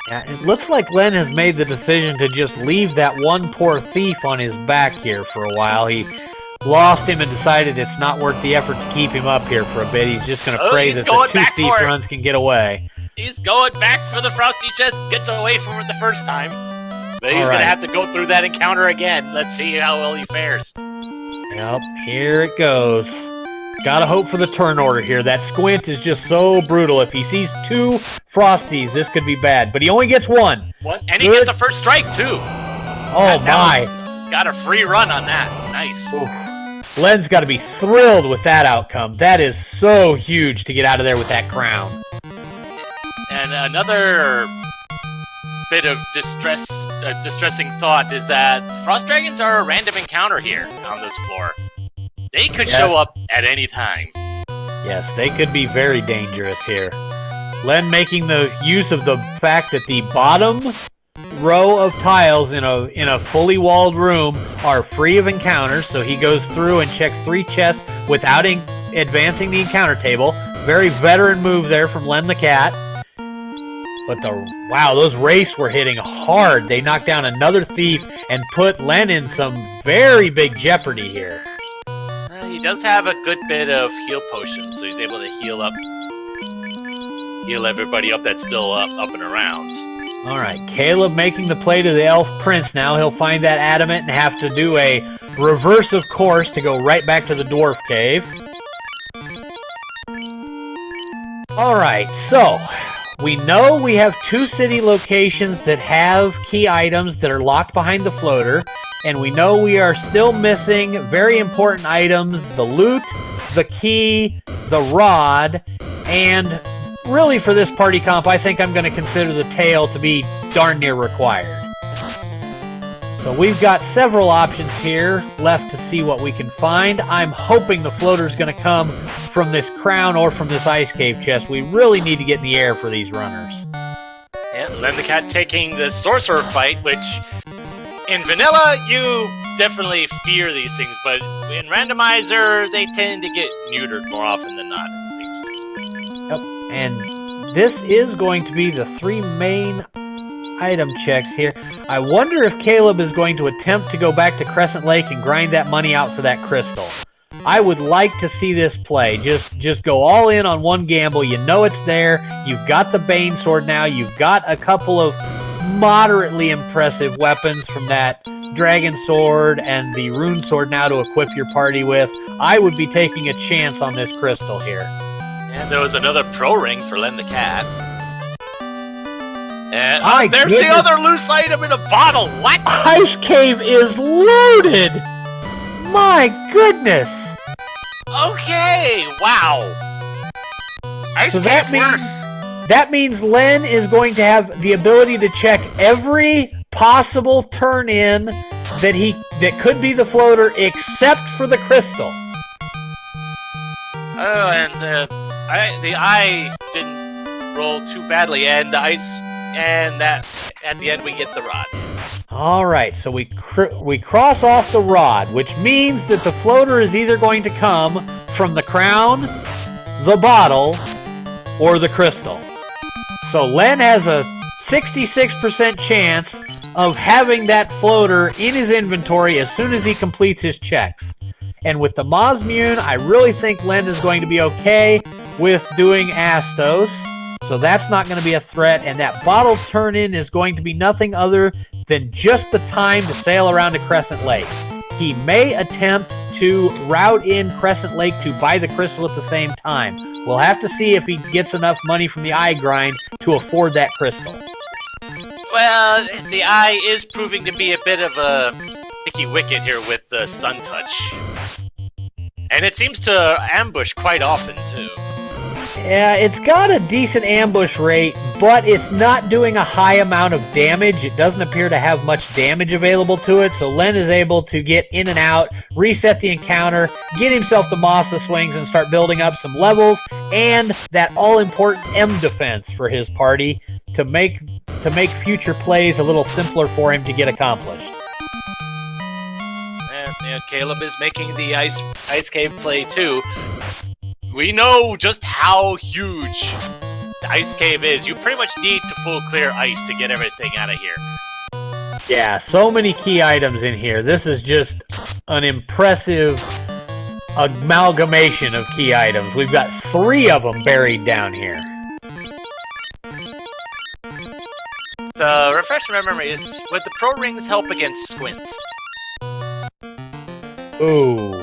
Yeah, it looks like Len has made the decision to just leave that one poor thief on his back here for a while. He lost him and decided it's not worth the effort to keep him up here for a bit. He's just going to pray that the two thief runs can get away. He's going back for the Frosty Chest, gets away from it the first time. But he's going to have to go through that encounter again. Let's see how well he fares. Yep, here it goes. Gotta hope for the turn order here. That squint is just so brutal. If he sees two Frosties, this could be bad. But he only gets one. And he gets a first strike, too. Oh, my. Got a free run on that. Nice. Oof. Len's got to be thrilled with that outcome. That is so huge to get out of there with that crown. And another bit of distressing thought is that Frost Dragons are a random encounter here on this floor. They could show up at any time. Yes, they could be very dangerous here. Len making the use of the fact that the bottom row of tiles in a fully walled room are free of encounters, so he goes through and checks 3 chests without advancing the encounter table. Very veteran move there from Len the Cat. But wow, those wraiths were hitting hard. They knocked down another thief and put Len in some very big jeopardy here. He does have a good bit of heal potions, so he's able to heal everybody up that's still up and around. All right, Caleb making the play to the Elf Prince now. He'll find that adamant and have to do a reverse of course to go right back to the Dwarf Cave. All right, so we know we have 2 city locations that have key items that are locked behind the floater, and we know we are still missing very important items, the loot, the key, the rod, and really for this party comp, I think I'm going to consider the tail to be darn near required. So we've got several options here left to see what we can find. I'm hoping the floater's going to come from this crown or from this ice cave chest. We really need to get in the air for these runners. And Len the Cat taking the sorcerer fight, which in vanilla you definitely fear these things, but in randomizer they tend to get neutered more often than not, it seems. Yep. And this is going to be the 3 main item checks here. I wonder if Caleb is going to attempt to go back to Crescent Lake and grind that money out for that crystal. I would like to see this play. Just go all in on one gamble. You know it's there. You've got the Bane Sword now. You've got a couple of moderately impressive weapons from that Dragon Sword and the Rune Sword now to equip your party with. I would be taking a chance on this crystal here. And there was another pro ring for Len the Cat. And there's the other loose item in a bottle. What? Ice Cave is loaded! My goodness! Okay, wow. Ice So Cave that means Len is going to have the ability to check every possible turn in that could be the floater except for the crystal. Oh, and the eye didn't roll too badly, and the ice, and that at the end we get the rod. All right, so we cross off the rod, which means that the floater is either going to come from the crown, the bottle, or the crystal. So Len has a 66% chance of having that floater in his inventory as soon as he completes his checks. And with the Mosmune, I really think Len is going to be okay with doing Astos. So that's not going to be a threat, and that bottle turn-in is going to be nothing other than just the time to sail around to Crescent Lake. He may attempt to route in Crescent Lake to buy the crystal at the same time. We'll have to see if he gets enough money from the eye grind to afford that crystal. Well, the eye is proving to be a bit of a sticky wicket here with the stun touch. And it seems to ambush quite often, too. Yeah, it's got a decent ambush rate, but it's not doing a high amount of damage. It doesn't appear to have much damage available to it, so Len is able to get in and out, reset the encounter, get himself the Masa swings, and start building up some levels, and that all-important M defense for his party to make future plays a little simpler for him to get accomplished. And Caleb is making the ice cave play, too. We know just how huge the ice cave is. You pretty much need to full clear ice to get everything out of here. Yeah, so many key items in here. This is just an impressive amalgamation of key items. We've got 3 of them buried down here. So, refresh my memory, would the pro rings help against squint? Ooh.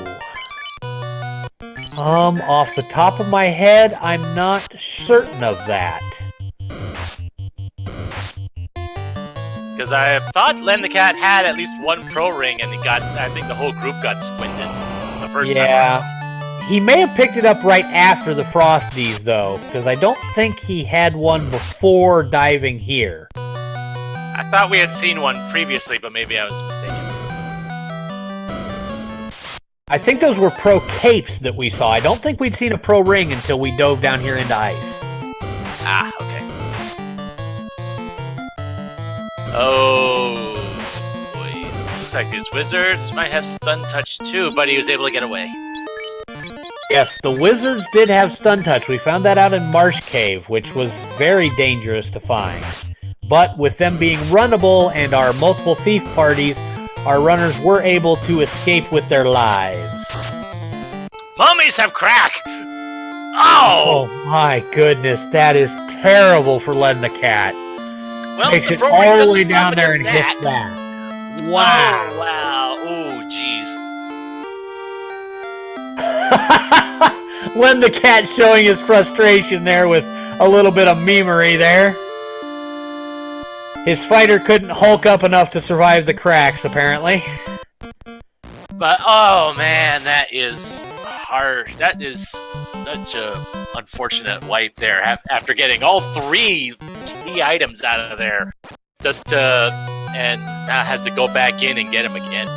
Off the top of my head, I'm not certain of that. Because I thought Len the Cat had at least one pro ring, and I think the whole group got squinted the first time around. He may have picked it up right after the Frosties, though, because I don't think he had one before diving here. I thought we had seen one previously, but maybe I was mistaken. I think those were pro capes that we saw. I don't think we'd seen a pro ring until we dove down here into ice. Ah, okay. Oh, boy. Looks like these wizards might have stun touch too, but he was able to get away. Yes, the wizards did have stun touch. We found that out in Marsh Cave, which was very dangerous to find. But with them being runnable and our multiple thief parties, our runners were able to escape with their lives. Mummies have crack! Oh! Oh my goodness, that is terrible for Len the Cat. Well, Takes the it pro all ring the way doesn't down stop there and against hits that. Oh, Wow. wow. Oh, jeez. Len the Cat showing his frustration there with a little bit of memery there. His fighter couldn't hulk up enough to survive the cracks, apparently. But, oh man, that is hard. That is such a unfortunate wipe there. After getting all 3 key items out of there. And now has to go back in and get him again.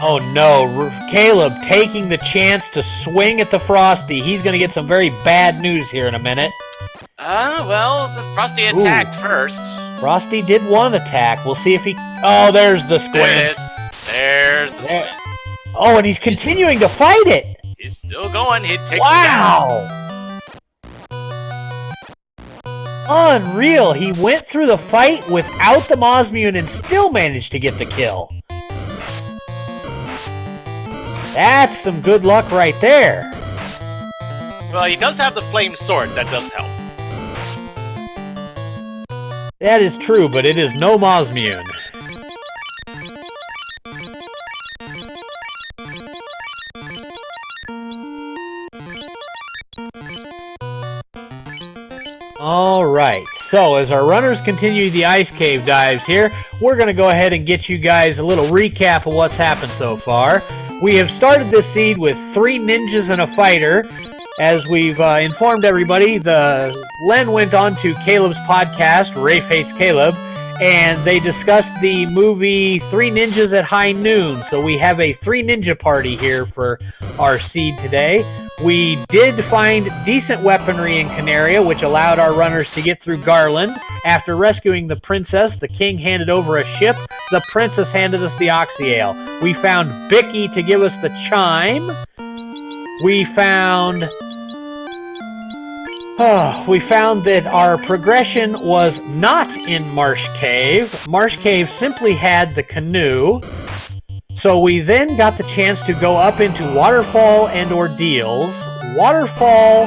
Oh no, Caleb taking the chance to swing at the Frosty. He's going to get some very bad news here in a minute. Well, the Frosty attacked first. Frosty did one attack. We'll see if he... Oh, there's the squint. There it is. There's the squint. Oh, and he's continuing to fight it. He's still going. He takes it down. Unreal. He went through the fight without the Mosmune and still managed to get the kill. That's some good luck right there. Well, he does have the flame sword. That does help. That is true, but it is no Mosmune. Alright, so as our runners continue the ice cave dives here, we're going to go ahead and get you guys a little recap of what's happened so far. We have started this seed with 3 ninjas and a fighter. As we've informed everybody, Len went on to Caleb's podcast, Rafe Hates Caleb, and they discussed the movie Three Ninjas at High Noon. So we have a 3 ninja party here for our seed today. We did find decent weaponry in Canaria, which allowed our runners to get through Garland. After rescuing the princess, the king handed over a ship. The princess handed us the Oxyale. We found Bicky to give us the chime. We found that our progression was not in Marsh Cave. Marsh Cave simply had the canoe. So we then got the chance to go up into Waterfall and Ordeals. Waterfall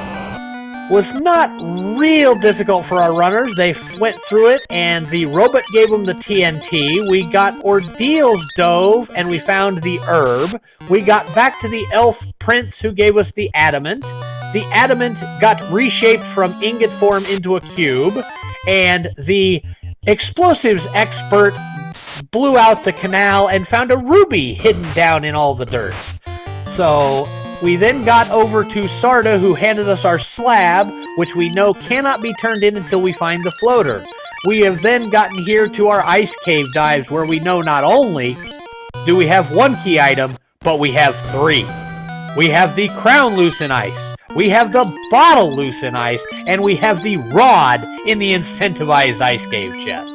was not real difficult for our runners. They went through it, and the robot gave them the TNT. We got Ordeals dove, and we found the herb. We got back to the elf prince, who gave us the adamant. The adamant got reshaped from ingot form into a cube, and the explosives expert blew out the canal and found a ruby hidden down in all the dirt. So we then got over to Sarda, who handed us our slab, which we know cannot be turned in until we find the floater. We have then gotten here to our ice cave dives, where we know not only do we have 1 key item, but we have 3. We have the crown loose in ice, we have the bottle loose in ice, and we have the rod in the incentivized ice cave chest.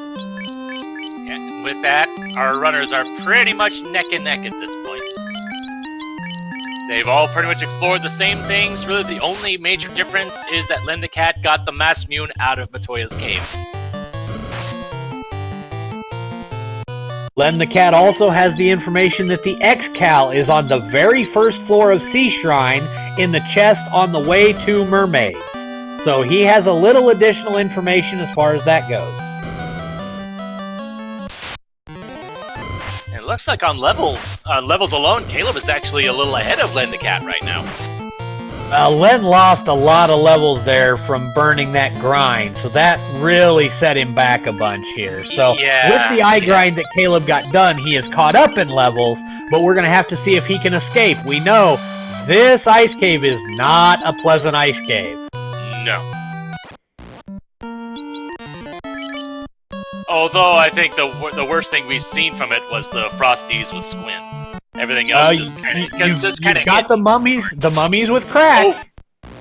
And with that, our runners are pretty much neck and neck at this point. They've all pretty much explored the same things. Really, the only major difference is that Len the Cat got the Mass-Mune out of Matoya's cave. Len the Cat also has the information that the X-Cal is on the very first floor of Sea Shrine in the chest on the way to Mermaids. So he has a little additional information as far as that goes. And it looks like on levels alone, Caleb is actually a little ahead of Len the Cat right now. Len lost a lot of levels there from burning that grind, so that really set him back a bunch here. So with the eye grind that Caleb got done, he is caught up in levels, but we're going to have to see if he can escape. We know this ice cave is not a pleasant ice cave. No. Although I think the worst thing we've seen from it was the Frosties with Squint. Everything else just kind of got the mummies with crack. Oh,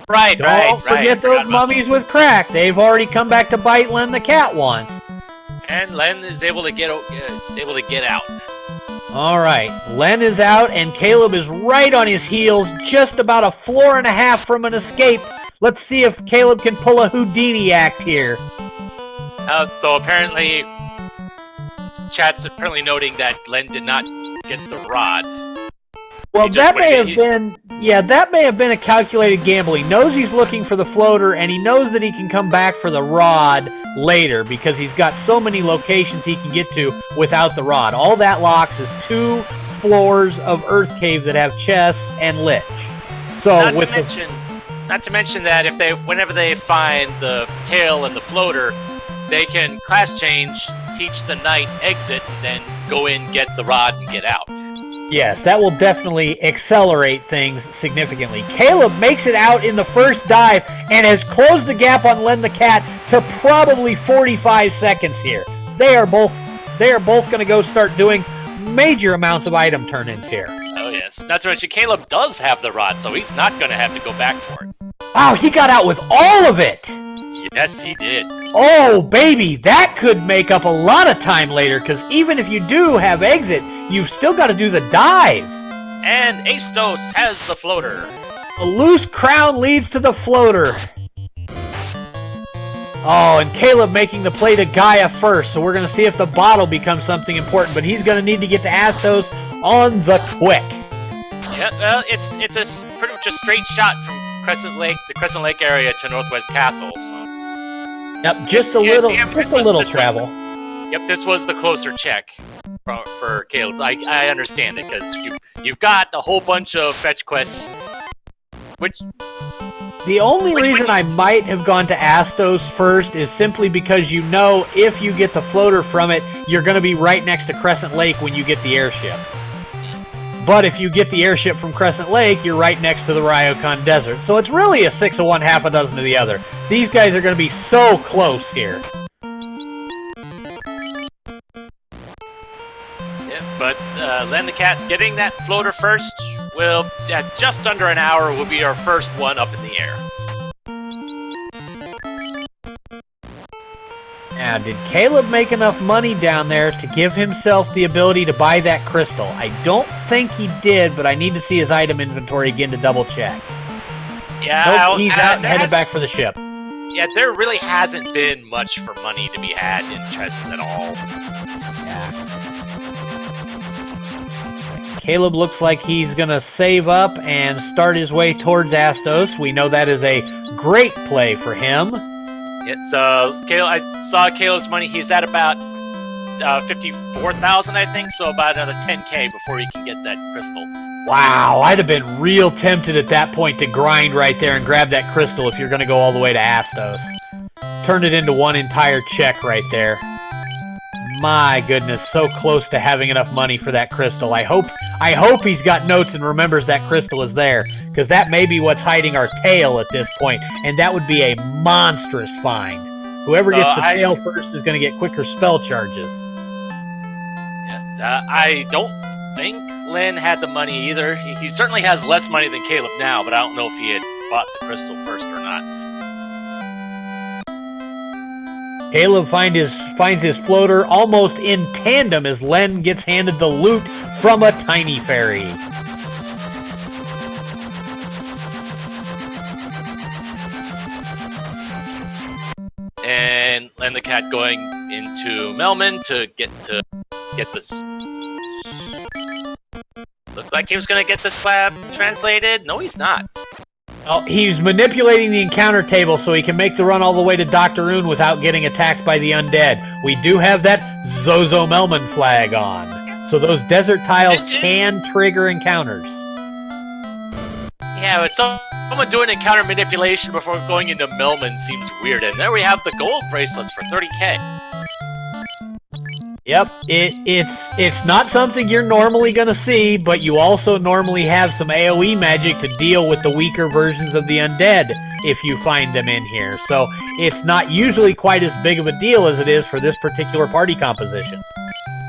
right. Don't forget those mummies with crack. They've already come back to bite Len the Cat once. And Len is able to get out. All right, Len is out, and Caleb is right on his heels, just about a floor and a half from an escape. Let's see if Caleb can pull a Houdini act here. Though apparently, chat's apparently noting that Len did not get the rod. Well, that may have been a calculated gamble. He knows he's looking for the floater, and he knows that he can come back for the rod later because he's got so many locations he can get to without the rod. All that locks is 2 floors of Earth Cave that have chests and lich. So not to mention that whenever they find the tail and the floater, they can class change, teach the knight exit, and then go in, get the rod, and get out. Yes, that will definitely accelerate things significantly. Caleb makes it out in the first dive and has closed the gap on Len the Cat to probably 45 seconds here. They are both going to go start doing major amounts of item turn-ins here. Oh yes, not to mention Caleb does have the rod, so he's not going to have to go back for it. Wow, he got out with all of it! Yes, he did. Oh, baby, that could make up a lot of time later, because even if you do have exit, you've still got to do the dive. And Astos has the floater. A loose crown leads to the floater. Oh, and Caleb making the play to Gaia first, so we're going to see if the bottle becomes something important, but he's going to need to get to Astos on the quick. Yeah, well, it's pretty much a straight shot from the Crescent Lake area to Northwest Castle. So. Yep, just a little travel. This was the closer check for Caleb. I understand it because you've got a whole bunch of fetch quests, which. The only reason I might have gone to Astos first is simply because you know if you get the floater from it, you're going to be right next to Crescent Lake when you get the airship. But if you get the airship from Crescent Lake, you're right next to the Ryokan Desert. So it's really a 6 of one, half a dozen of the other. These guys are going to be so close here. But Len the Cat getting that floater first will, just under an hour, will be our first one up in the air. Now, did Caleb make enough money down there to give himself the ability to buy that crystal? I don't think he did, but I need to see his item inventory again to double check. Yeah, nope, he's out and headed back for the ship. Yeah, there really hasn't been much for money to be had in chests at all. Yeah. Caleb looks like he's going to save up and start his way towards Astos. We know that is a great play for him. It's Caleb. I saw Caleb's money. He's at about 54,000, I think. So about another 10K before he can get that crystal. Wow, I'd have been real tempted at that point to grind right there and grab that crystal if you're going to go all the way to Astos. Turn it into one entire check right there. My goodness, so close to having enough money for that crystal. I hope he's got notes and remembers that crystal is there, because that may be what's hiding our tail at this point, and that would be a monstrous find. Whoever gets the tail first is going to get quicker spell charges. Yeah, I don't think Len had the money either. He certainly has less money than Caleb now, but I don't know if he had bought the crystal first or not. Caleb finds his floater almost in tandem as Len gets handed the loot from a tiny fairy. And Len the Cat going into Melman to get this. Looked like he was going to get the slab translated. No, he's not. Oh, he's manipulating the encounter table so he can make the run all the way to Dr. Oon without getting attacked by the undead. We do have that Zozo Melman flag on, so those desert tiles can trigger encounters. Yeah, but someone doing encounter manipulation before going into Melman seems weird. And there we have the gold bracelets for 30K. Yep, it's not something you're normally going to see, but you also normally have some AoE magic to deal with the weaker versions of the undead if you find them in here. So it's not usually quite as big of a deal as it is for this particular party composition.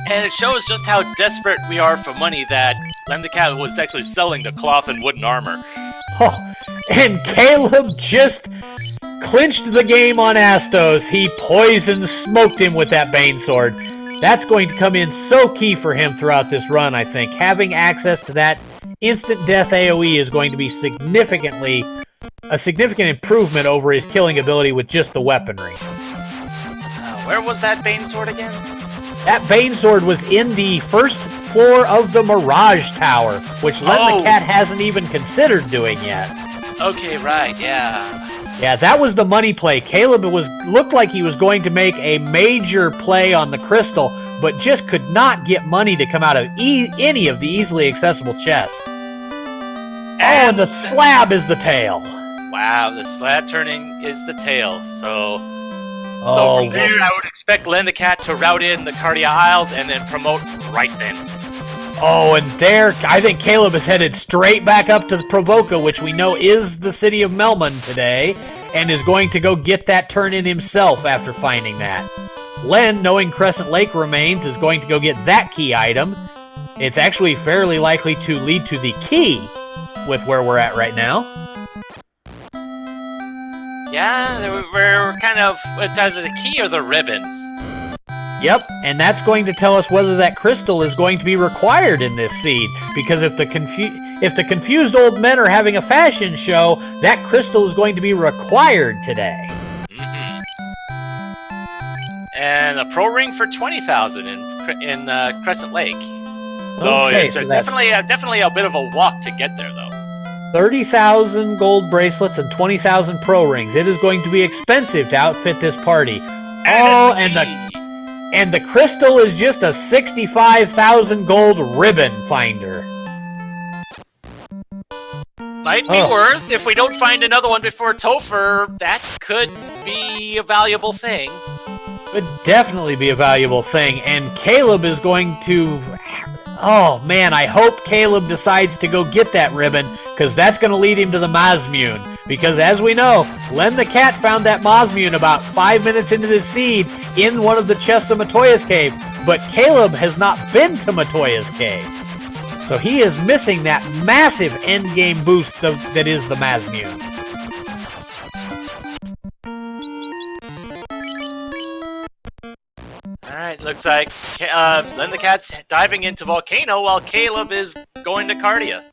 And it shows just how desperate we are for money that Len the Cat was actually selling the cloth and wooden armor. Oh, and Caleb just clinched the game on Astos. He poison smoked him with that Bane Sword. That's going to come in so key for him throughout this run, I think. Having access to that instant death AoE is going to be a significant improvement over his killing ability with just the weaponry. Where was that Bane Sword again? That Bane Sword was in the first floor of the Mirage Tower, which Len the Cat hasn't even considered doing yet. Okay, right, yeah. Yeah, that was the money play. Caleb looked like he was going to make a major play on the crystal, but just could not get money to come out of any of the easily accessible chests. And the slab is the tail. Wow, the slab turning is the tail. So from there, I would expect Len the Cat to route in the Cardia Isles and then promote right then. Oh, and there, I think Caleb is headed straight back up to the Provoca, which we know is the city of Melman today, and is going to go get that turn-in himself after finding that. Len, knowing Crescent Lake remains, is going to go get that key item. It's actually fairly likely to lead to the key with where we're at right now. Yeah, we're kind of, it's either the key or the ribbons. Yep, and that's going to tell us whether that crystal is going to be required in this seed, because if the confused old men are having a fashion show, that crystal is going to be required today. Mm-hmm. And a pro ring for 20,000 in Crescent Lake. So okay, it's definitely a bit of a walk to get there, though. 30,000 gold bracelets and 20,000 pro rings. It is going to be expensive to outfit this party. And the crystal is just a 65,000 gold ribbon finder. Might be worth. If we don't find another one before Topher, that could be a valuable thing. Could definitely be a valuable thing. And Caleb is going to... Oh, man, I hope Caleb decides to go get that ribbon, because that's going to lead him to the Mazmune. Because as we know, Len the Cat found that Mazmune about 5 minutes into the seed in one of the chests of Matoya's cave. but Caleb has not been to Matoya's cave. So he is missing that massive endgame boost that is the Mazmune. Alright, looks like Len the Cat's diving into Volcano while Caleb is going to Cardia.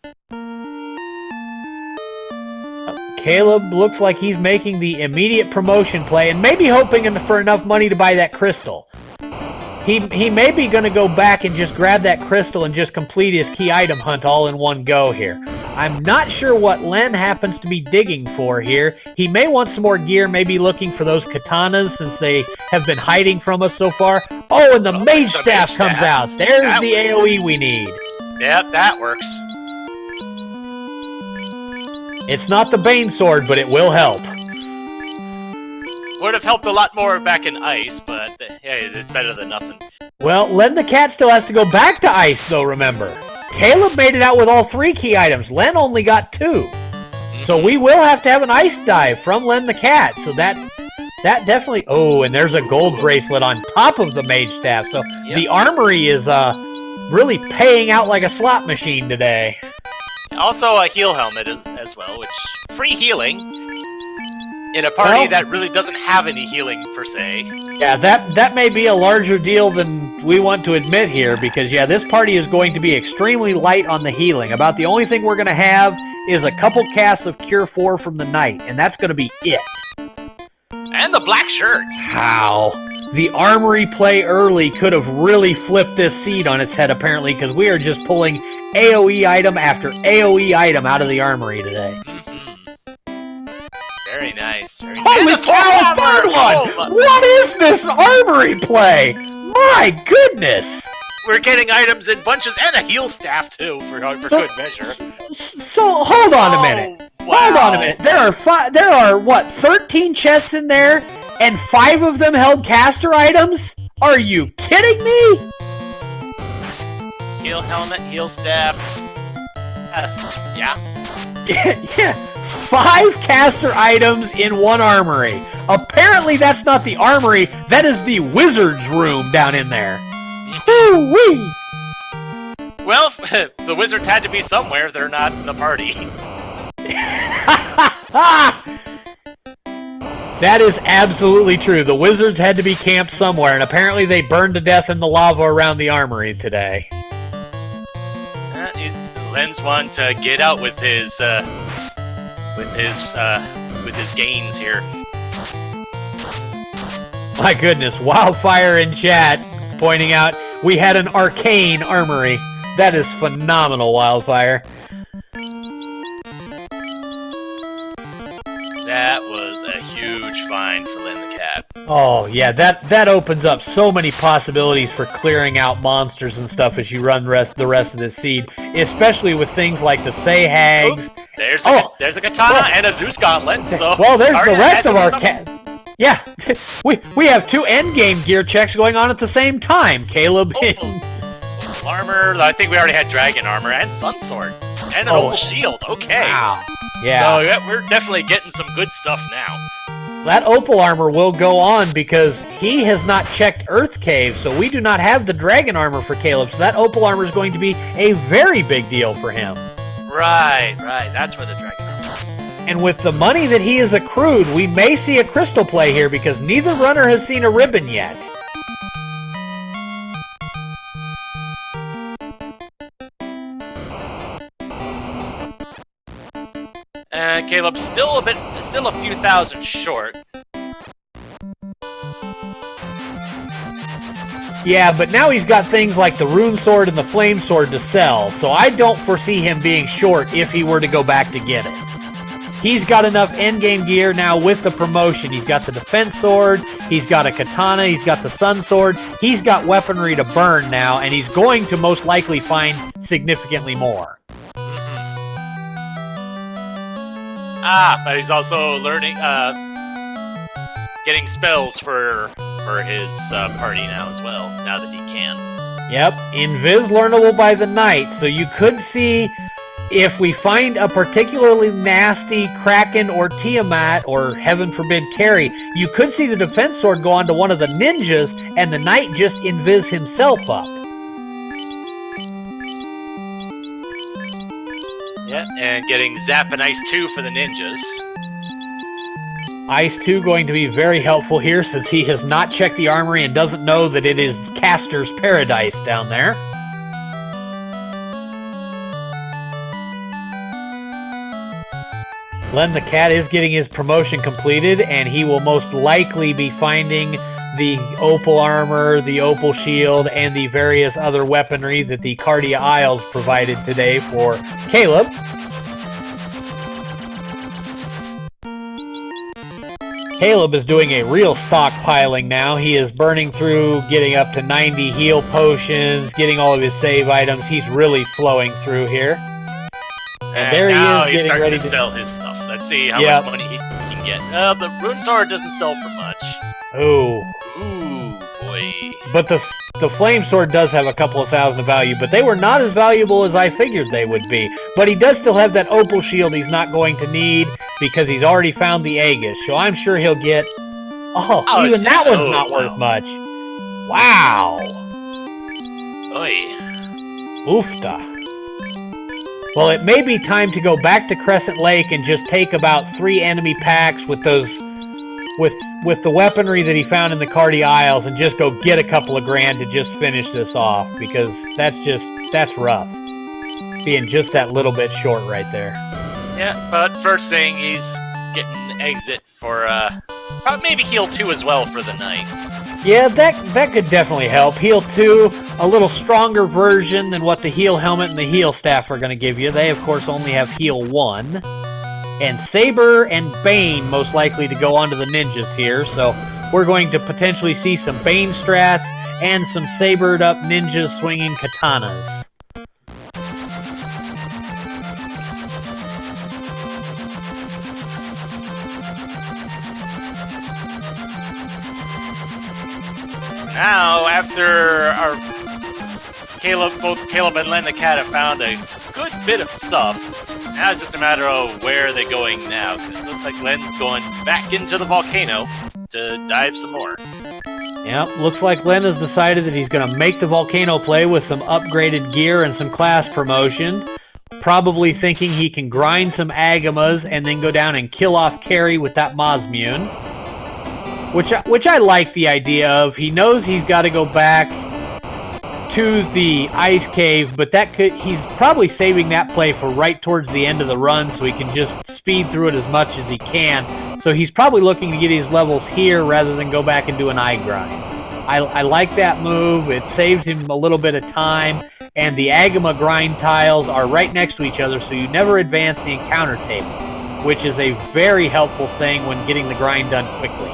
Caleb looks like he's making the immediate promotion play and maybe hoping for enough money to buy that crystal. He may be going to go back and just grab that crystal and just complete his key item hunt all in one go here. I'm not sure what Len happens to be digging for here. He may want some more gear, maybe looking for those katanas since they have been hiding from us so far. Oh, and the Mage Staff comes out. There's the AoE we need. Yep, that works. It's not the Bane Sword, but it will help. Would have helped a lot more back in Ice, but hey, it's better than nothing. Well, Len the Cat still has to go back to Ice, though, remember. Caleb made it out with all 3 key items. Len only got 2. So we will have to have an Ice Dive from Len the Cat. So that definitely... Oh, and there's a gold bracelet on top of the Mage Staff. So the Armory is really paying out like a slot machine today. Also a heal helmet as well, which... Free healing in a party that really doesn't have any healing, per se. Yeah, that may be a larger deal than we want to admit here, because, yeah, this party is going to be extremely light on the healing. About the only thing we're going to have is a couple casts of Cure 4 from the Knight, and that's going to be it. And the black shirt. How? The Armory play early could have really flipped this seed on its head, apparently, because we are just pulling AoE item after AoE item out of the Armory today. Very nice. Very nice. Holy cow, a third one! What is this Armory play? My goodness! We're getting items in bunches and a heal staff, too, for good measure. So, hold on a minute. Wow. Hold on a minute. There are, what, 13 chests in there? And 5 of them held caster items? Are you kidding me? Heal helmet, heal staff. Yeah. Yeah. 5 caster items in one Armory. Apparently that's not the Armory, that is the Wizard's room down in there. Woo-wee! Well, the wizards had to be somewhere, they're not in the party. That is absolutely true. The wizards had to be camped somewhere, and apparently they burned to death in the lava around the Armory today. Len's one to get out with his gains here. My goodness, Wildfire in chat pointing out we had an Arcane Armory. That is phenomenal, Wildfire. That was a huge find for Len the Cat. Oh, yeah, that opens up so many possibilities for clearing out monsters and stuff as you run the rest of this seed, especially with things like the Say Hags. Ooh, there's a katana and a Zeus gauntlet, so... Well, there's the rest of our cat. Yeah, we have 2 endgame gear checks going on at the same time, Caleb. Opal armor, I think we already had dragon armor, and sun sword, and an opal shield, okay. Wow. Yeah. So yeah, we're definitely getting some good stuff now. That opal armor will go on because he has not checked Earth Cave, so we do not have the dragon armor for Caleb, so that opal armor is going to be a very big deal for him. Right, that's where the dragon armor is. And with the money that he has accrued, we may see a crystal play here because neither runner has seen a ribbon yet. And Caleb's still a few thousand short. Yeah, but now he's got things like the rune sword and the flame sword to sell, so I don't foresee him being short if he were to go back to get it. He's got enough endgame gear now with the promotion. He's got the defense sword, he's got a katana, he's got the sun sword, he's got weaponry to burn now, and he's going to most likely find significantly more. But he's also learning, getting spells for his party now as well, now that he can. Yep, Invis learnable by the Knight, so you could see if we find a particularly nasty Kraken or Tiamat, or heaven forbid Carrie, you could see the defense sword go onto one of the ninjas, and the knight just invis himself up. Yeah, and getting Zap and Ice 2 for the ninjas. Ice 2 going to be very helpful here since he has not checked the armory and doesn't know that it is Caster's paradise down there. Len the Cat is getting his promotion completed, and he will most likely be finding the opal armor, the opal shield, and the various other weaponry that the Cardia Isles provided today for Caleb. Caleb is doing a real stockpiling now. He is burning through, getting up to 90 heal potions, getting all of his save items. He's really flowing through here. And there he is, he's getting starting ready to sell his stuff. Let's see how Yep. much money he can get. The rune sword doesn't sell for much. Ooh. Ooh, boy. But the flame sword does have a couple of thousand of value, but they were not as valuable as I figured they would be. But he does still have that opal shield he's not going to need because he's already found the Aegis. So I'm sure he'll get... Oh, even that one's not worth much. Wow. Oy. Oofta. Well, it may be time to go back to Crescent Lake and just take about 3 enemy packs with those... With the weaponry that he found in the Cardia Isles and just go get a couple of grand to just finish this off, because that's rough. Being just that little bit short right there. Yeah, but first thing, he's getting exit for, maybe heal 2 as well for the night. Yeah, that could definitely help. Heal 2, a little stronger version than what the heal helmet and the heal staff are going to give you. They, of course, only have heal 1. And Saber and Bane most likely to go onto the ninjas here, so we're going to potentially see some Bane strats and some sabered up ninjas swinging katanas. Now, after both Caleb and Len the Cat have found a good bit of stuff, now it's just a matter of where they're going now. It looks like Len's going back into the volcano to dive some more. Yep, looks like Len has decided that he's going to make the volcano play with some upgraded gear and some class promotion. Probably thinking he can grind some Agamas and then go down and kill off Carrie with that Mosmune. Which I like the idea of. He knows he's got to go back to the ice cave, but he's probably saving that play for right towards the end of the run so he can just speed through it as much as he can. So he's probably looking to get his levels here rather than go back and do an eye grind. I like that move. It saves him a little bit of time, and the Agama grind tiles are right next to each other, so you never advance the encounter table, which is a very helpful thing when getting the grind done quickly.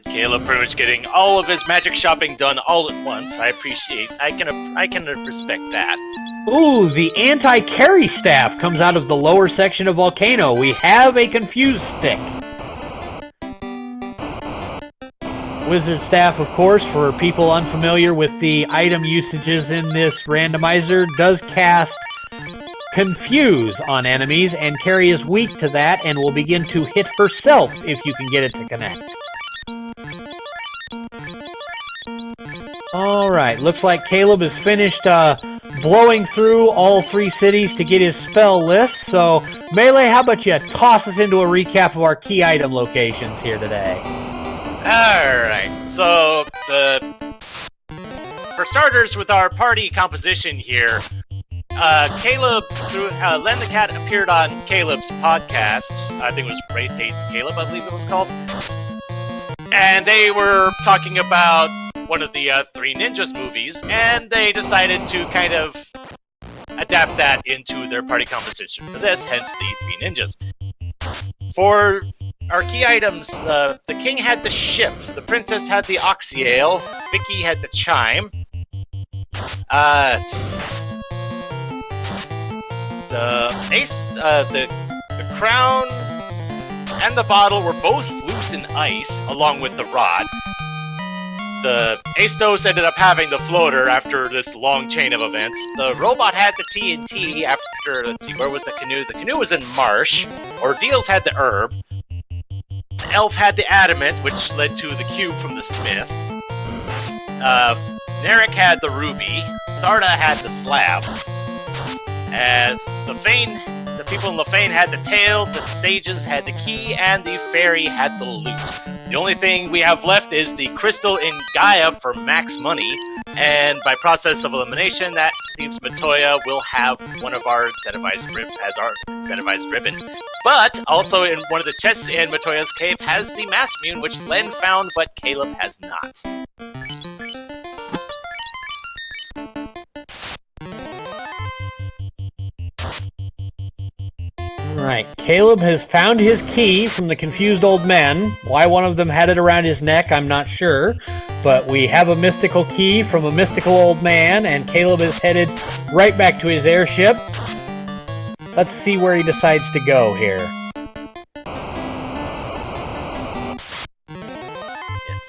Caleb pretty much getting all of his magic shopping done all at once. I can respect that. Ooh, the anti-carry staff comes out of the lower section of Volcano. We have a confused stick. Wizard staff, of course, for people unfamiliar with the item usages in this randomizer, does cast Confuse on enemies, and Carrie is weak to that and will begin to hit herself if you can get it to connect. Alright, looks like Caleb has finished blowing through all 3 cities to get his spell list. So, Melee, how about you toss us into a recap of our key item locations here today? Alright, so for starters, with our party composition here, Caleb, Len the Cat appeared on Caleb's podcast. I think it was Wraith Hates Caleb, I believe it was called. And they were talking about one of the 3 Ninjas movies, and they decided to kind of adapt that into their party composition for this, hence the 3 Ninjas. For our key items, the king had the ship, the princess had the Oxyale, Vicky had the chime, the ace, the crown and the bottle were both loose in ice, along with the rod. the Astos ended up having the floater after this long chain of events. The robot had the TNT after, let's see, where was the canoe? The canoe was in Marsh. Ordeals had the herb. The elf had the adamant, which led to the cube from the smith. Narek had the ruby. Tharda had the slab. And the people in Lefane had the tail, the sages had the key, and the fairy had the loot. The only thing we have left is the crystal in Gaia for max money, and by process of elimination, that leaves Matoya will have one of our incentivized ribbon. But also in one of the chests in Matoya's cave has the mass mune, which Len found, but Caleb has not. Right, Caleb has found his key from the confused old men. Why one of them had it around his neck, I'm not sure. But we have a mystical key from a mystical old man, and Caleb is headed right back to his airship. Let's see where he decides to go here.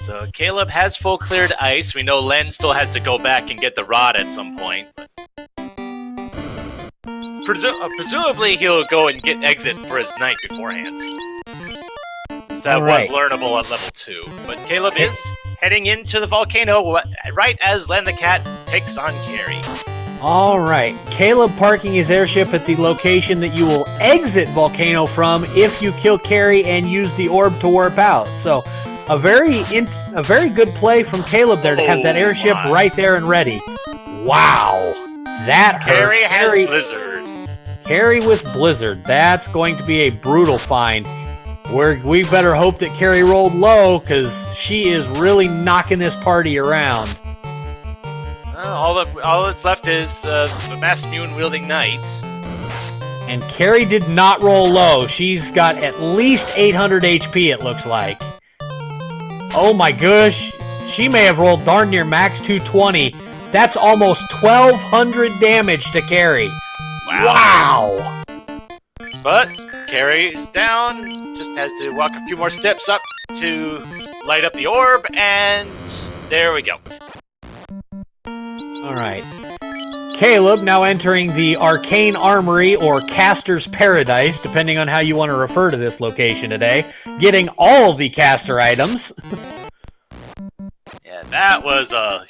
So Caleb has full cleared ice. We know Len still has to go back and get the rod at some point. Presumably he'll go and get exit for his knight beforehand. Since that was learnable at level 2. But Caleb is heading into the volcano right as Len the Cat takes on Carrie. Alright, Caleb parking his airship at the location that you will exit Volcano from if you kill Carrie and use the orb to warp out. So, a very good play from Caleb there to have that airship right there and ready. Wow! That hurt. Carrie has Blizzard. Carrie with Blizzard. That's going to be a brutal find. We better hope that Carrie rolled low, because she is really knocking this party around. All that's left is the Mass Mune-wielding knight. And Carrie did not roll low. She's got at least 800 HP, it looks like. Oh my gosh. She may have rolled darn near max 220. That's almost 1,200 damage to Carrie. Wow! But Carrie is down, just has to walk a few more steps up to light up the orb, and there we go. Alright. Caleb now entering the Arcane Armory, or Caster's Paradise, depending on how you want to refer to this location today, getting all the caster items. Yeah, that was a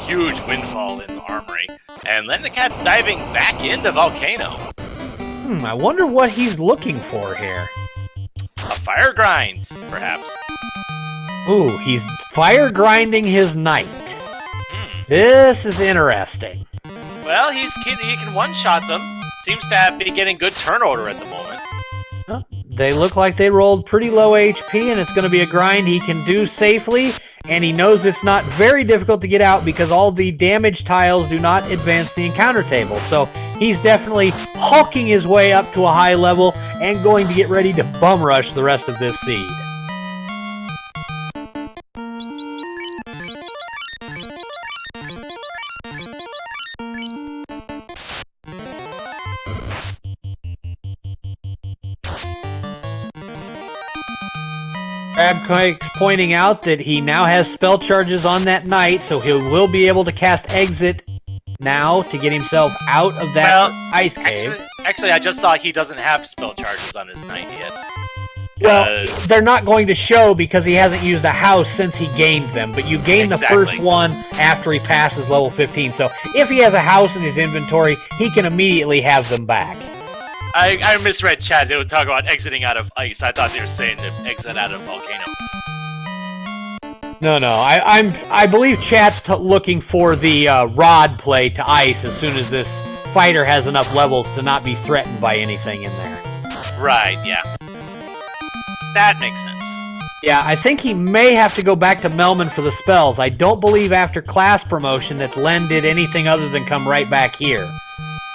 huge windfall in the Armory. And then the Cat's diving back into Volcano. I wonder what he's looking for here. A fire grind, perhaps. Ooh, he's fire grinding his knight. This is interesting. Well, he can one-shot them. Seems to be getting good turn order at the moment. Well, they look like they rolled pretty low HP, and it's going to be a grind he can do safely, and he knows it's not very difficult to get out because all the damage tiles do not advance the encounter table. So he's definitely hulking his way up to a high level and going to get ready to bum rush the rest of this seed. Crabquake's pointing out that he now has spell charges on that knight, so he will be able to cast Exit now to get himself out of that ice cave. Actually, I just saw he doesn't have spell charges on his knight yet. Well, they're not going to show because he hasn't used a house since he gained them, but you gain the first one after he passes level 15, so if he has a house in his inventory, he can immediately have them back. I misread chat. They were talking about exiting out of ice. I thought they were saying to exit out of volcano. No. I believe chat's looking for the rod play to ice as soon as this fighter has enough levels to not be threatened by anything in there. Right, yeah. That makes sense. Yeah, I think he may have to go back to Melman for the spells. I don't believe after class promotion that Len did anything other than come right back here.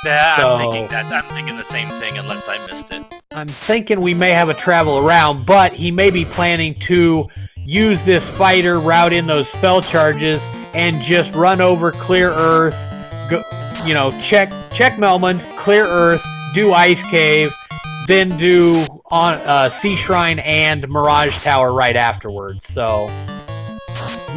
Yeah, I'm thinking the same thing unless I missed it. I'm thinking we may have a travel around, but he may be planning to use this fighter, route in those spell charges, and just run over Clear Earth, go, check Melman, Clear Earth, do Ice Cave, then do Sea Shrine and Mirage Tower right afterwards. So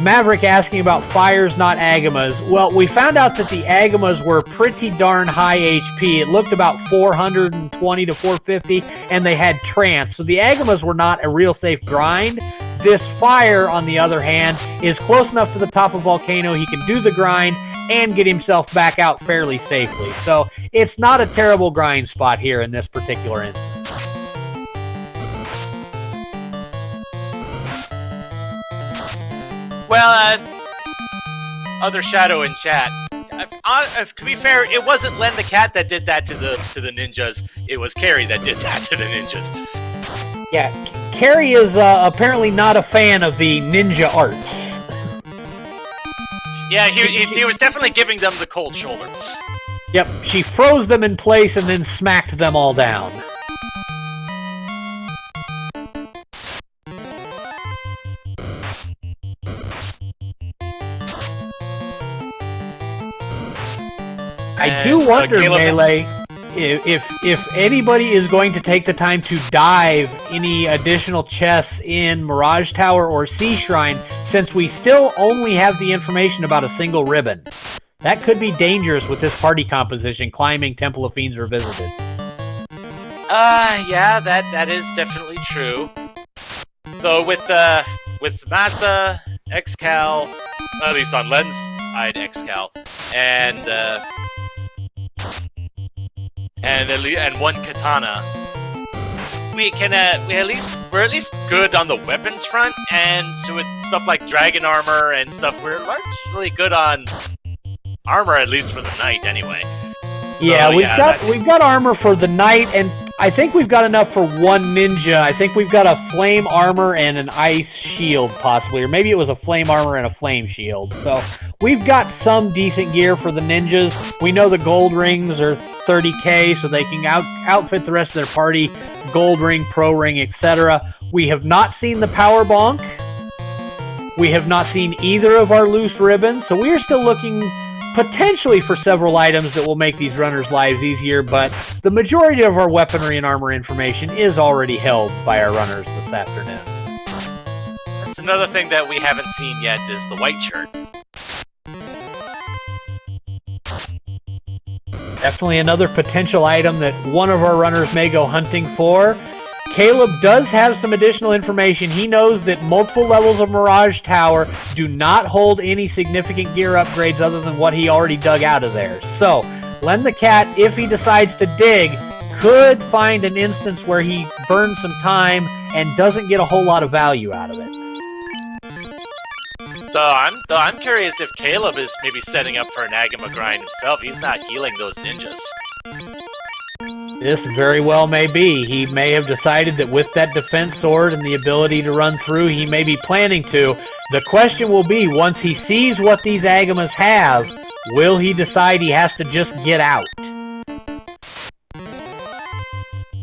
Maverick asking about fires, not Agamas. Well, we found out that the Agamas were pretty darn high HP. It looked about 420 to 450, and they had trance. So the Agamas were not a real safe grind. This fire, on the other hand, is close enough to the top of Volcano. He can do the grind and get himself back out fairly safely. So it's not a terrible grind spot here in this particular instance. Well, other Shadow in chat. To be fair, it wasn't Len the Cat that did that to the ninjas. It was Carrie that did that to the ninjas. Yeah, Carrie is apparently not a fan of the ninja arts. Yeah, he was definitely giving them the cold shoulder. Yep, she froze them in place and then smacked them all down. I do wonder, Melee, if anybody is going to take the time to dive any additional chests in Mirage Tower or Sea Shrine, since we still only have the information about a single ribbon. That could be dangerous with this party composition, climbing Temple of Fiends Revisited. Yeah, that is definitely true. Though with Massa, Excal, at least on Len's side, Excal, and one katana, we're at least good on the weapons front, and with stuff like dragon armor and stuff, we're largely good on armor, at least for the night anyway. Yeah, so, we've got armor for the night, and I think we've got enough for one ninja. I think we've got a flame armor and an ice shield, possibly, or maybe it was a flame armor and a flame shield. So we've got some decent gear for the ninjas. We know the gold rings are 30k, so they can outfit the rest of their party, gold ring, pro ring, etc. We have not seen the power bonk. We have not seen either of our loose ribbons, so we are still looking potentially for several items that will make these runners' lives easier, but the majority of our weaponry and armor information is already held by our runners this afternoon. That's another thing that we haven't seen yet is the white shirt. Definitely another potential item that one of our runners may go hunting for. Caleb does have some additional information. He knows that multiple levels of Mirage Tower do not hold any significant gear upgrades other than what he already dug out of there. So, Len the Cat, if he decides to dig, could find an instance where he burns some time and doesn't get a whole lot of value out of it. So I'm curious if Caleb is maybe setting up for an Agama grind himself. He's not healing those ninjas. This very well may be. He may have decided that with that defense sword and the ability to run through, he may be planning to. The question will be, once he sees what these Agamas have, will he decide he has to just get out?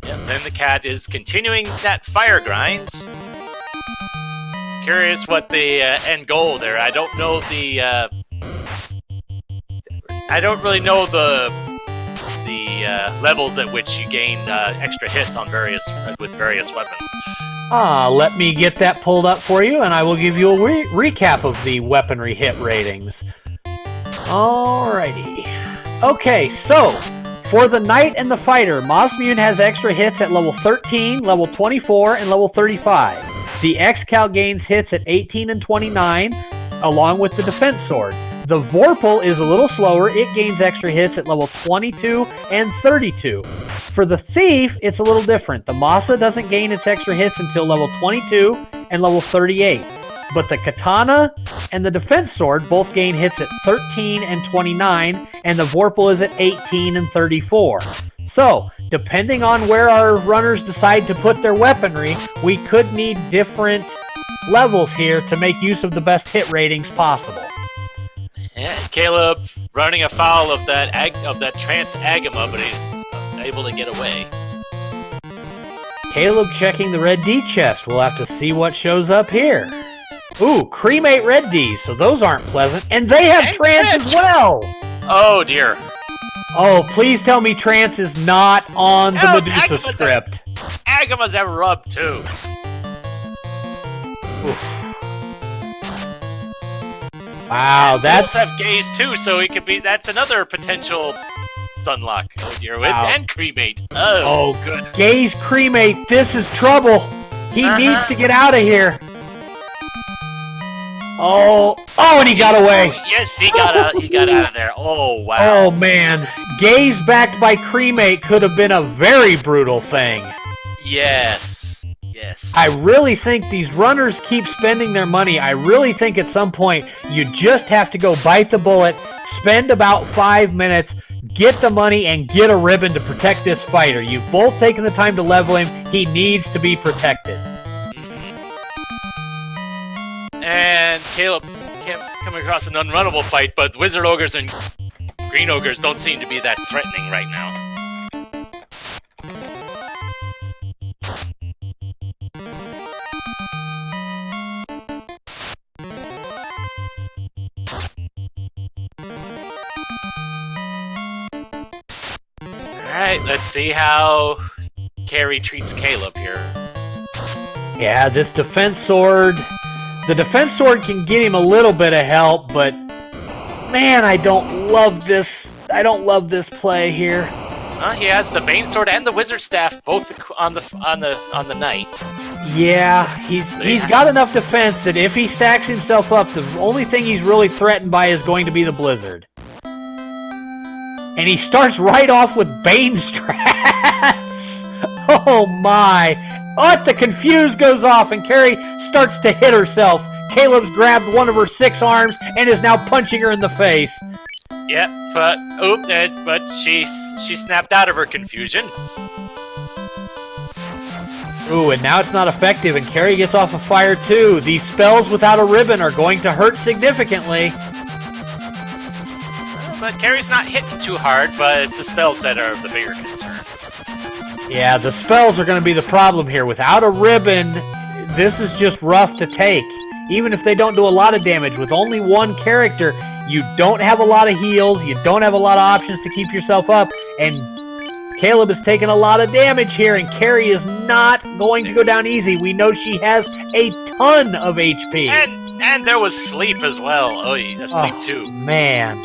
Yeah, then the cat is continuing that fire grind. Curious what the end goal there. I don't know the... I don't really know the levels at which you gain extra hits on with various weapons. Let me get that pulled up for you, and I will give you a recap of the weaponry hit ratings. Alrighty. Okay, so for the Knight and the Fighter, Mosmune has extra hits at level 13, level 24, and level 35. The Excal gains hits at 18 and 29, along with the Defense Sword. The Vorpal is a little slower. It gains extra hits at level 22 and 32. For the Thief, it's a little different. The Masa doesn't gain its extra hits until level 22 and level 38. But the Katana and the Defense Sword both gain hits at 13 and 29, and the Vorpal is at 18 and 34. So, depending on where our runners decide to put their weaponry, we could need different levels here to make use of the best hit ratings possible. And Caleb running afoul of that trance Agama, but he's able to get away. Caleb checking the red D chest. We'll have to see what shows up here. Ooh, cremate red Ds, so those aren't pleasant. And they have trance as well! Oh dear. Oh, please tell me trance is not on the Medusa script. Agama's have rub too. Oof. Wow, Both that's have gaze too, so it could be. That's another potential unlock you're with, and cremate. Oh, good. Gaze cremate. This is trouble. He needs to get out of here. Oh, and he got away. Yes, he got out of there. Oh, wow. Oh, man. Gaze backed by cremate could have been a very brutal thing. Yes. I really think these runners keep spending their money. I really think at some point you just have to go bite the bullet, spend about 5 minutes, get the money, and get a ribbon to protect this fighter. You've both taken the time to level him. He needs to be protected. And Caleb can't come across an unrunnable fight, but Wizard Ogres and Green Ogres don't seem to be that threatening right now. Alright, let's see how Carrie treats Caleb here. Yeah, this defense sword... The defense sword can get him a little bit of help, but... Man, I don't love this. I don't love this play here. He has the Bane Sword and the Wizard Staff both on the knight. Yeah, he's got enough defense that if he stacks himself up, the only thing he's really threatened by is going to be the Blizzard. And he starts right off with Bane strats. Oh my! What? The Confuse goes off and Carrie starts to hit herself. Caleb's grabbed one of her 6 arms and is now punching her in the face. Yep, but she snapped out of her confusion. Ooh, and now it's not effective, and Carrie gets off of fire too. These spells without a ribbon are going to hurt significantly. But Carrie's not hitting too hard, but it's the spells that are the bigger concern. Yeah, the spells are going to be the problem here. Without a ribbon, this is just rough to take. Even if they don't do a lot of damage, with only one character, you don't have a lot of heals, you don't have a lot of options to keep yourself up, and Caleb is taking a lot of damage here, and Carrie is not going to go down easy. We know she has a ton of HP. And there was sleep as well. Oh, yeah, sleep too. Man.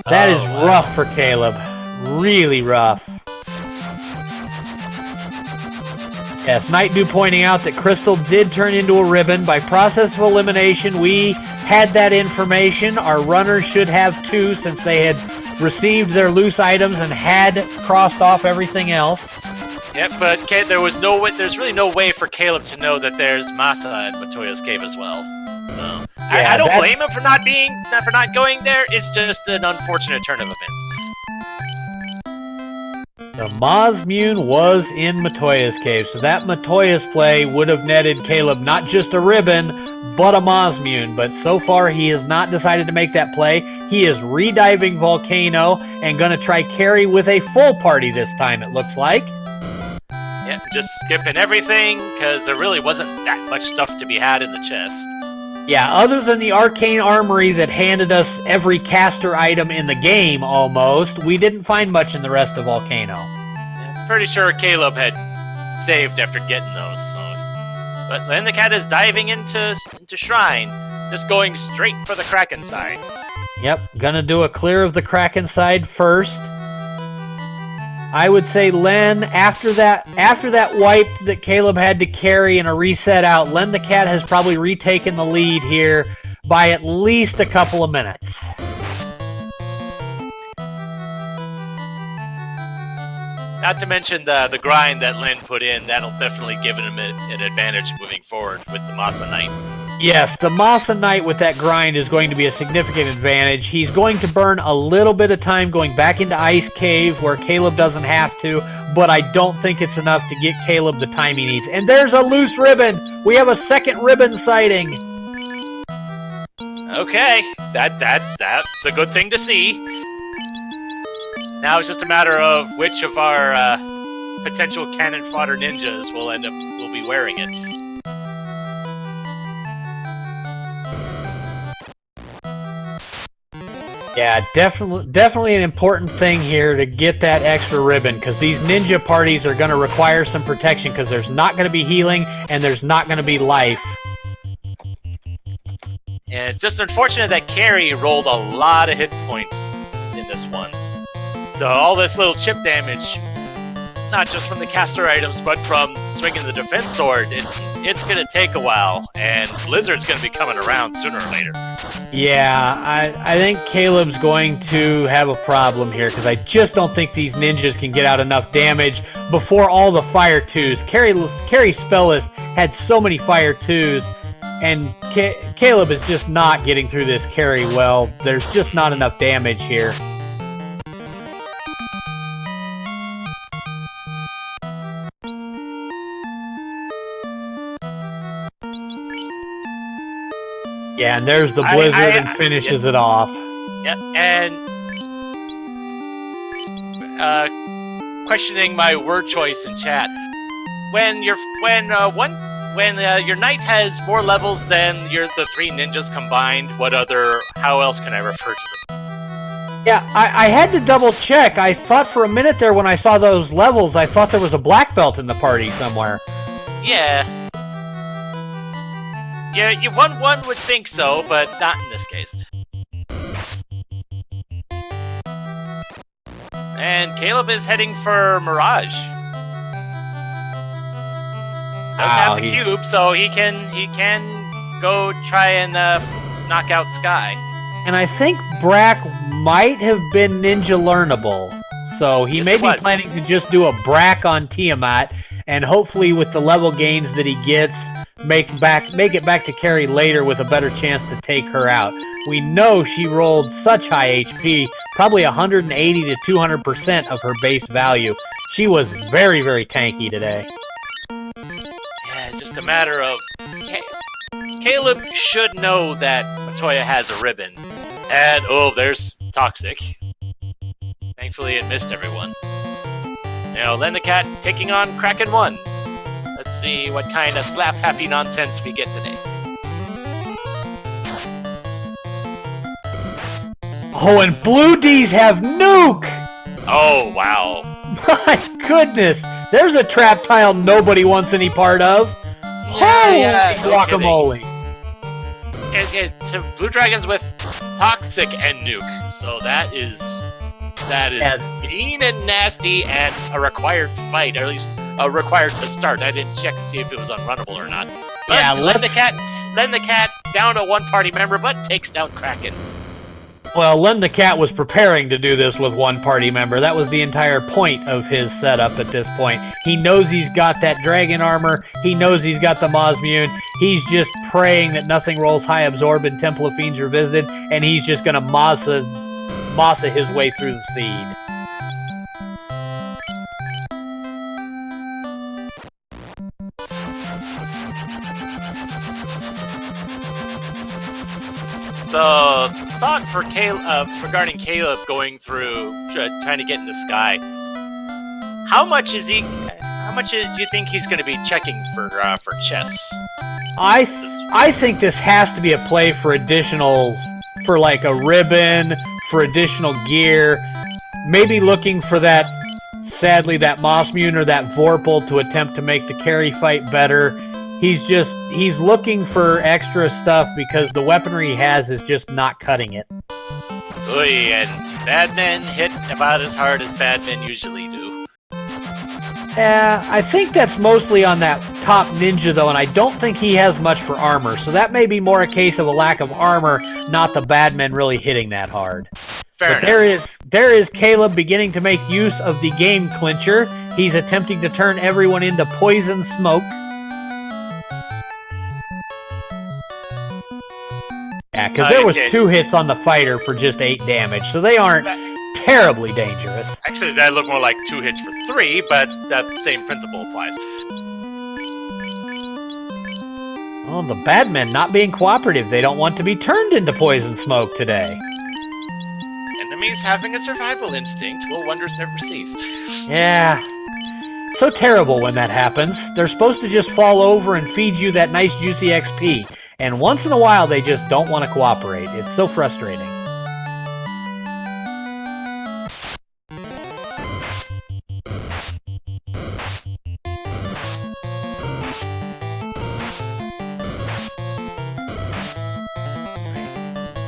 That is rough for Caleb. Really rough. Yes, Night Dew pointing out that Crystal did turn into a ribbon. By process of elimination, we had that information. Our runners should have 2 since they had received their loose items and had crossed off everything else. Yep, but there's really no way for Caleb to know that there's Masa in Matoya's cave as well. So, yeah, I don't blame him for not going there. It's just an unfortunate turn of events. The Mazmune was in Matoya's cave, so that Matoya's play would have netted Caleb not just a ribbon, but a Mazmune. But so far, he has not decided to make that play. He is rediving Volcano and going to try Carrie with a full party this time, it looks like. Yeah, just skipping everything, because there really wasn't that much stuff to be had in the chest. Yeah, other than the Arcane armory that handed us every caster item in the game, almost, we didn't find much in the rest of Volcano. Yeah, pretty sure Caleb had saved after getting those. So. But then the cat is diving into Shrine, just going straight for the Kraken side. Yep, gonna do a clear of the Kraken side first. I would say Len, after that wipe that Caleb had to carry and a reset out, Len the Cat has probably retaken the lead here by at least a couple of minutes. Not to mention the grind that Len put in, that'll definitely give him an advantage moving forward with the Masa Knight. Yes, the Masa Knight with that grind is going to be a significant advantage. He's going to burn a little bit of time going back into Ice Cave where Caleb doesn't have to, but I don't think it's enough to get Caleb the time he needs. And there's a loose ribbon! We have a second ribbon sighting! Okay, that's a good thing to see. Now it's just a matter of which of our potential cannon fodder ninjas will be wearing it. Yeah, definitely an important thing here to get that extra ribbon, because these ninja parties are going to require some protection, because there's not going to be healing and there's not going to be life. And it's just unfortunate that Carrie rolled a lot of hit points in this one. So all this little chip damage, not just from the caster items, but from swinging the defense sword, it's going to take a while, and Blizzard's going to be coming around sooner or later. Yeah, I think Caleb's going to have a problem here, because I just don't think these ninjas can get out enough damage before all the fire 2s. Carrie Spellless had so many fire 2s, and Caleb is just not getting through this carry well. There's just not enough damage here. Yeah, and there's the Blizzard and finishes it off. Yeah, and questioning my word choice in chat. When your knight has more levels than the 3 ninjas combined, how else can I refer to them? Yeah, I had to double check. I thought for a minute there when I saw those levels, I thought there was a black belt in the party somewhere. Yeah. Yeah, one would think so, but not in this case. And Caleb is heading for Mirage. Does have the cube, so he can go try and knock out Sky. And I think Brack might have been ninja learnable, so he may be planning to just do a Brack on Tiamat, and hopefully with the level gains that he gets, make it back to Carrie later with a better chance to take her out. We know she rolled such high HP, probably 180 to 200% of her base value. She was very, very tanky today. Yeah, it's just a matter of... Caleb should know that Matoya has a ribbon. And, there's Toxic. Thankfully it missed everyone. Now, Len the Cat taking on Kraken 1. Let's see what kind of slap-happy nonsense we get today. Oh, and Blue D's have Nuke! Oh, wow. My goodness! There's a trap tile nobody wants any part of. Yeah, Holy guacamole! It's Blue Dragons with Toxic and Nuke, so that is mean and nasty and a required fight, or at least required to start. I didn't check to see if it was unrunnable or not. But yeah, Len the Cat down to one party member, but takes down Kraken. Well, Len the Cat was preparing to do this with one party member. That was the entire point of his setup at this point. He knows he's got that dragon armor. He knows he's got the Mosmune. He's just praying that nothing rolls high absorb and Temple of Fiends Revisited, and he's just going to Masa his way through the seed. So, thought for Caleb regarding Caleb going through trying to get in the sky. How much do you think he's going to be checking for chests? I think this has to be a play for like a ribbon, for additional gear, maybe looking for that Mosmune or that Vorpal to attempt to make the carry fight better. He's looking for extra stuff because the weaponry he has is just not cutting it. Oy, and bad men hit about as hard as bad men usually do. Yeah, I think that's mostly on that top ninja though, and I don't think he has much for armor, so that may be more a case of a lack of armor, not the bad men really hitting that hard. Fair enough. There is Caleb beginning to make use of the game clincher. He's attempting to turn everyone into poison smoke. Yeah, because there was 2 hits on the fighter for just 8 damage, so they aren't terribly dangerous. Actually, that looked more like 2 hits for 3, but that same principle applies. Oh, the bad men not being cooperative. They don't want to be turned into poison smoke today. Enemies having a survival instinct will wonders never cease. Yeah. So terrible when that happens. They're supposed to just fall over and feed you that nice juicy XP. And once in a while, they just don't want to cooperate. It's so frustrating.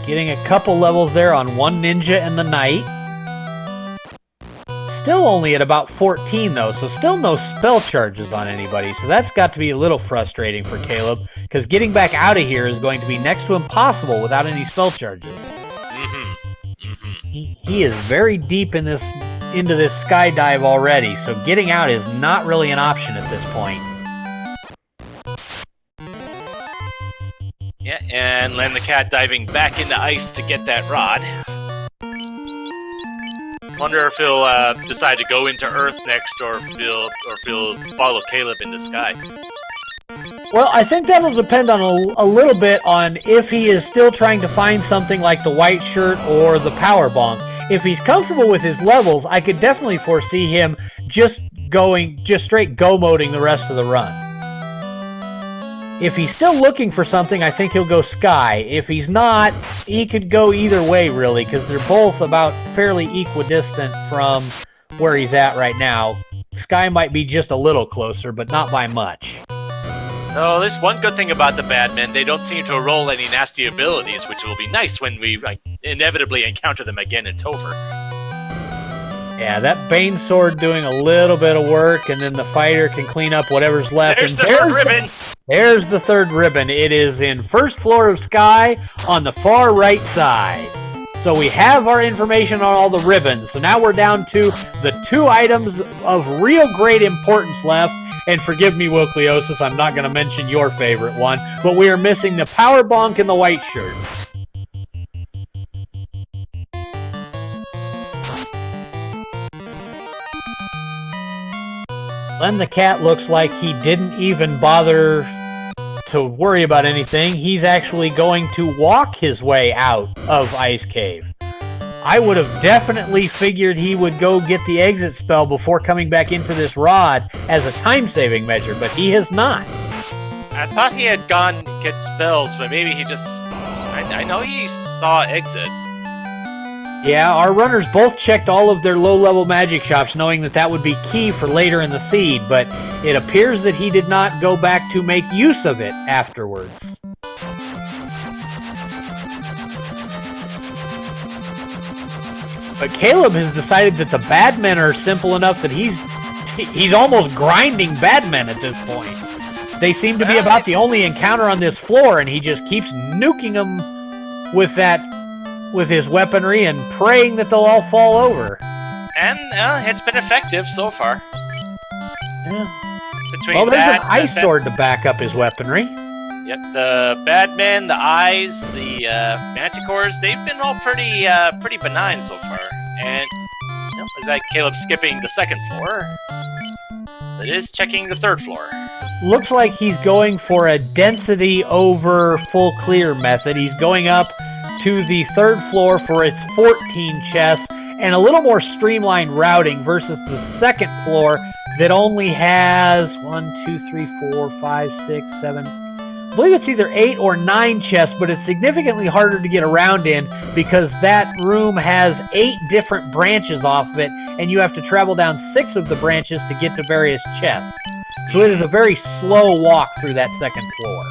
Getting a couple levels there on one ninja and the knight. Still only at about 14 though, so still no spell charges on anybody. So that's got to be a little frustrating for Caleb, because getting back out of here is going to be next to impossible without any spell charges. He is very deep into this skydive already, so getting out is not really an option at this point. Yeah, and Len the Cat diving back into ice to get that rod. Wonder if he'll decide to go into Earth next, or if he'll follow Caleb into Sky. Well, I think that'll depend on a little bit on if he is still trying to find something like the white shirt or the power bonk. If he's comfortable with his levels, I could definitely foresee him just straight go-moding the rest of the run. If he's still looking for something, I think he'll go Sky. If he's not, he could go either way, really, because they're both about fairly equidistant from where he's at right now. Sky might be just a little closer, but not by much. Oh, there's one good thing about the Badmen. They don't seem to roll any nasty abilities, which will be nice when we inevitably encounter them again in Tover. Yeah, that Bane Sword doing a little bit of work, and then the fighter can clean up whatever's left. There's the third ribbon! There's the third ribbon. It is in first floor of Sky on the far right side. So we have our information on all the ribbons. So now we're down to the 2 items of real great importance left. And forgive me, Wilcleosis, I'm not going to mention your favorite one, but we are missing the power bonk and the white shirt. Len the Cat looks like he didn't even bother to worry about anything. He's actually going to walk his way out of Ice Cave. I would have definitely figured he would go get the exit spell before coming back in for this rod as a time-saving measure, but he has not. I thought he had gone get spells, but maybe he just... I know he saw exit. Yeah, our runners both checked all of their low-level magic shops, knowing that that would be key for later in the seed, but it appears that he did not go back to make use of it afterwards. But Caleb has decided that the bad men are simple enough that he's almost grinding bad men at this point. They seem to be about the only encounter on this floor, and he just keeps nuking them with his weaponry and praying that they'll all fall over. And it's been effective so far. Yeah. Between there's an ice sword to back up his weaponry. Yep, the Badmen, the Eyes, the Manticores, they've been all pretty benign so far. And is that Caleb skipping the second floor? It is checking the third floor. Looks like he's going for a density over full clear method. He's going up to the third floor for its 14 chests and a little more streamlined routing versus the second floor that only has 1, 2, 3, 4, 5, 6, 7... I believe it's either 8 or 9 chests, but it's significantly harder to get around in because that room has 8 different branches off of it, and you have to travel down 6 of the branches to get to various chests. So it is a very slow walk through that second floor.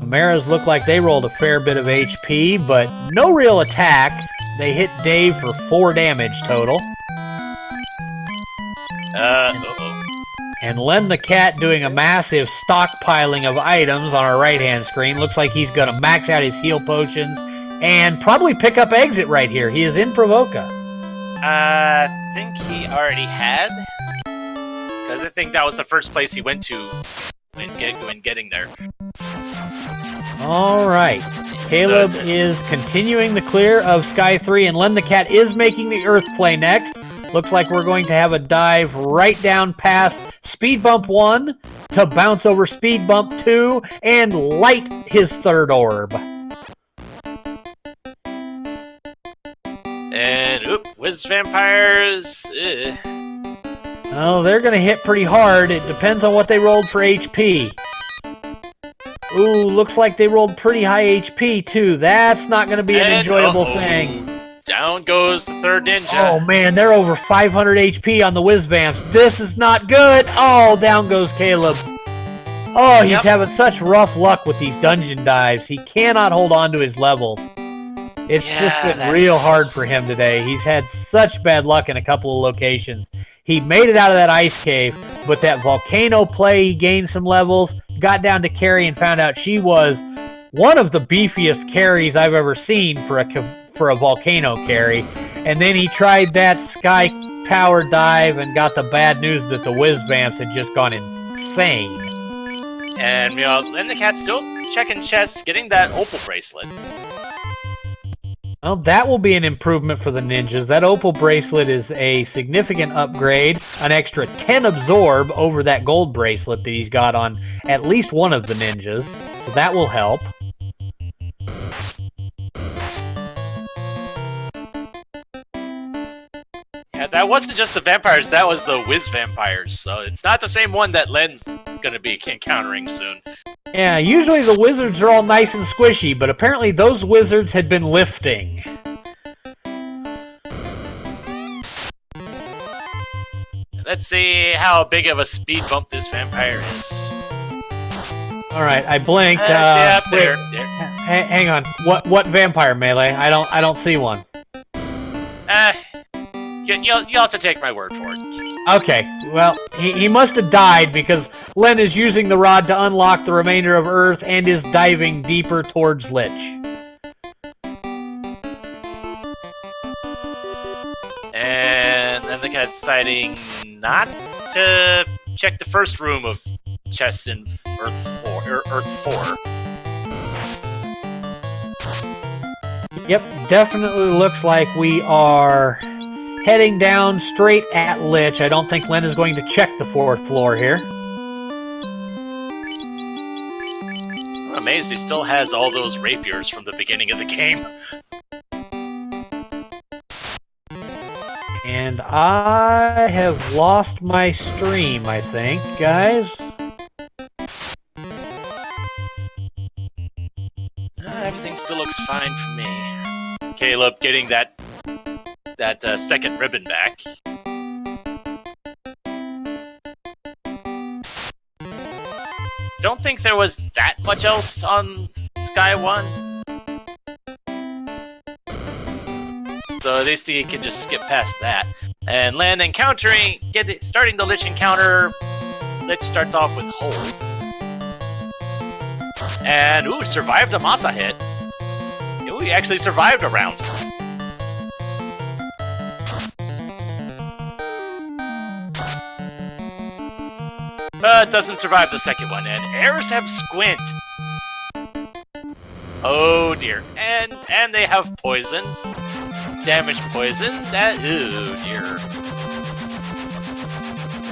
The Maras look like they rolled a fair bit of HP, but no real attack. They hit Dave for 4 damage total. And Len the Cat doing a massive stockpiling of items on our right-hand screen. Looks like he's going to max out his heal potions and probably pick up exit right here. He is in Provoca. I think he already had. Because I think that was the first place he went to when getting there. All right. Caleb is continuing the clear of Sky 3, and Len the Cat is making the Earth play next. Looks like we're going to have a dive right down past Speed Bump 1 to bounce over Speed Bump 2 and light his third orb. And, Wiz Vampires. Oh, they're going to hit pretty hard. It depends on what they rolled for HP. Ooh, looks like they rolled pretty high HP, too. That's not going to be an enjoyable thing. Down goes the third ninja. Oh, man, they're over 500 HP on the Whiz Vamps. This is not good. Oh, down goes Caleb. Oh, he's having such rough luck with these dungeon dives. He cannot hold on to his levels. It's just been real hard for him today. He's had such bad luck in a couple of locations. He made it out of that ice cave, but that volcano play, he gained some levels, got down to Carrie and found out she was one of the beefiest carries I've ever seen for a volcano carry. And then he tried that sky tower dive and got the bad news that the whiz vamps had just gone insane. And and the cat's still checking chests, getting that opal bracelet. Well, that will be an improvement for the ninjas. That opal bracelet is a significant upgrade, an extra 10 absorb over that gold bracelet that he's got on at least one of the ninjas. So that will help. Yeah, that wasn't just the vampires, that was the whiz vampires. So it's not the same one that Len's gonna be encountering soon. Yeah, usually the wizards are all nice and squishy, but apparently those wizards had been lifting. Let's see how big of a speed bump this vampire is. Alright, I blinked. Yeah, there. Hang on. What vampire, Melee? I don't see one. You'll have to take my word for it. Okay, well, he must have died because Len is using the rod to unlock the remainder of Earth and is diving deeper towards Lich. And then the guy's deciding not to check the first room of chests in Earth 4. Yep, definitely looks like we are heading down straight at Lich. I don't think Len is going to check the 4th floor here. I'm amazed he still has all those rapiers from the beginning of the game. And I have lost my stream, I think, guys. Everything still looks fine for me. Caleb getting that second ribbon back. Don't think there was that much else on Sky 1. So at least he can just skip past that. And Len starting the Lich encounter. Lich starts off with hold. And survived a Masa hit. Ooh, he actually survived a round. But doesn't survive the second one, and heirs have squint. Oh dear. And they have poison. Damage poison. Ooh dear.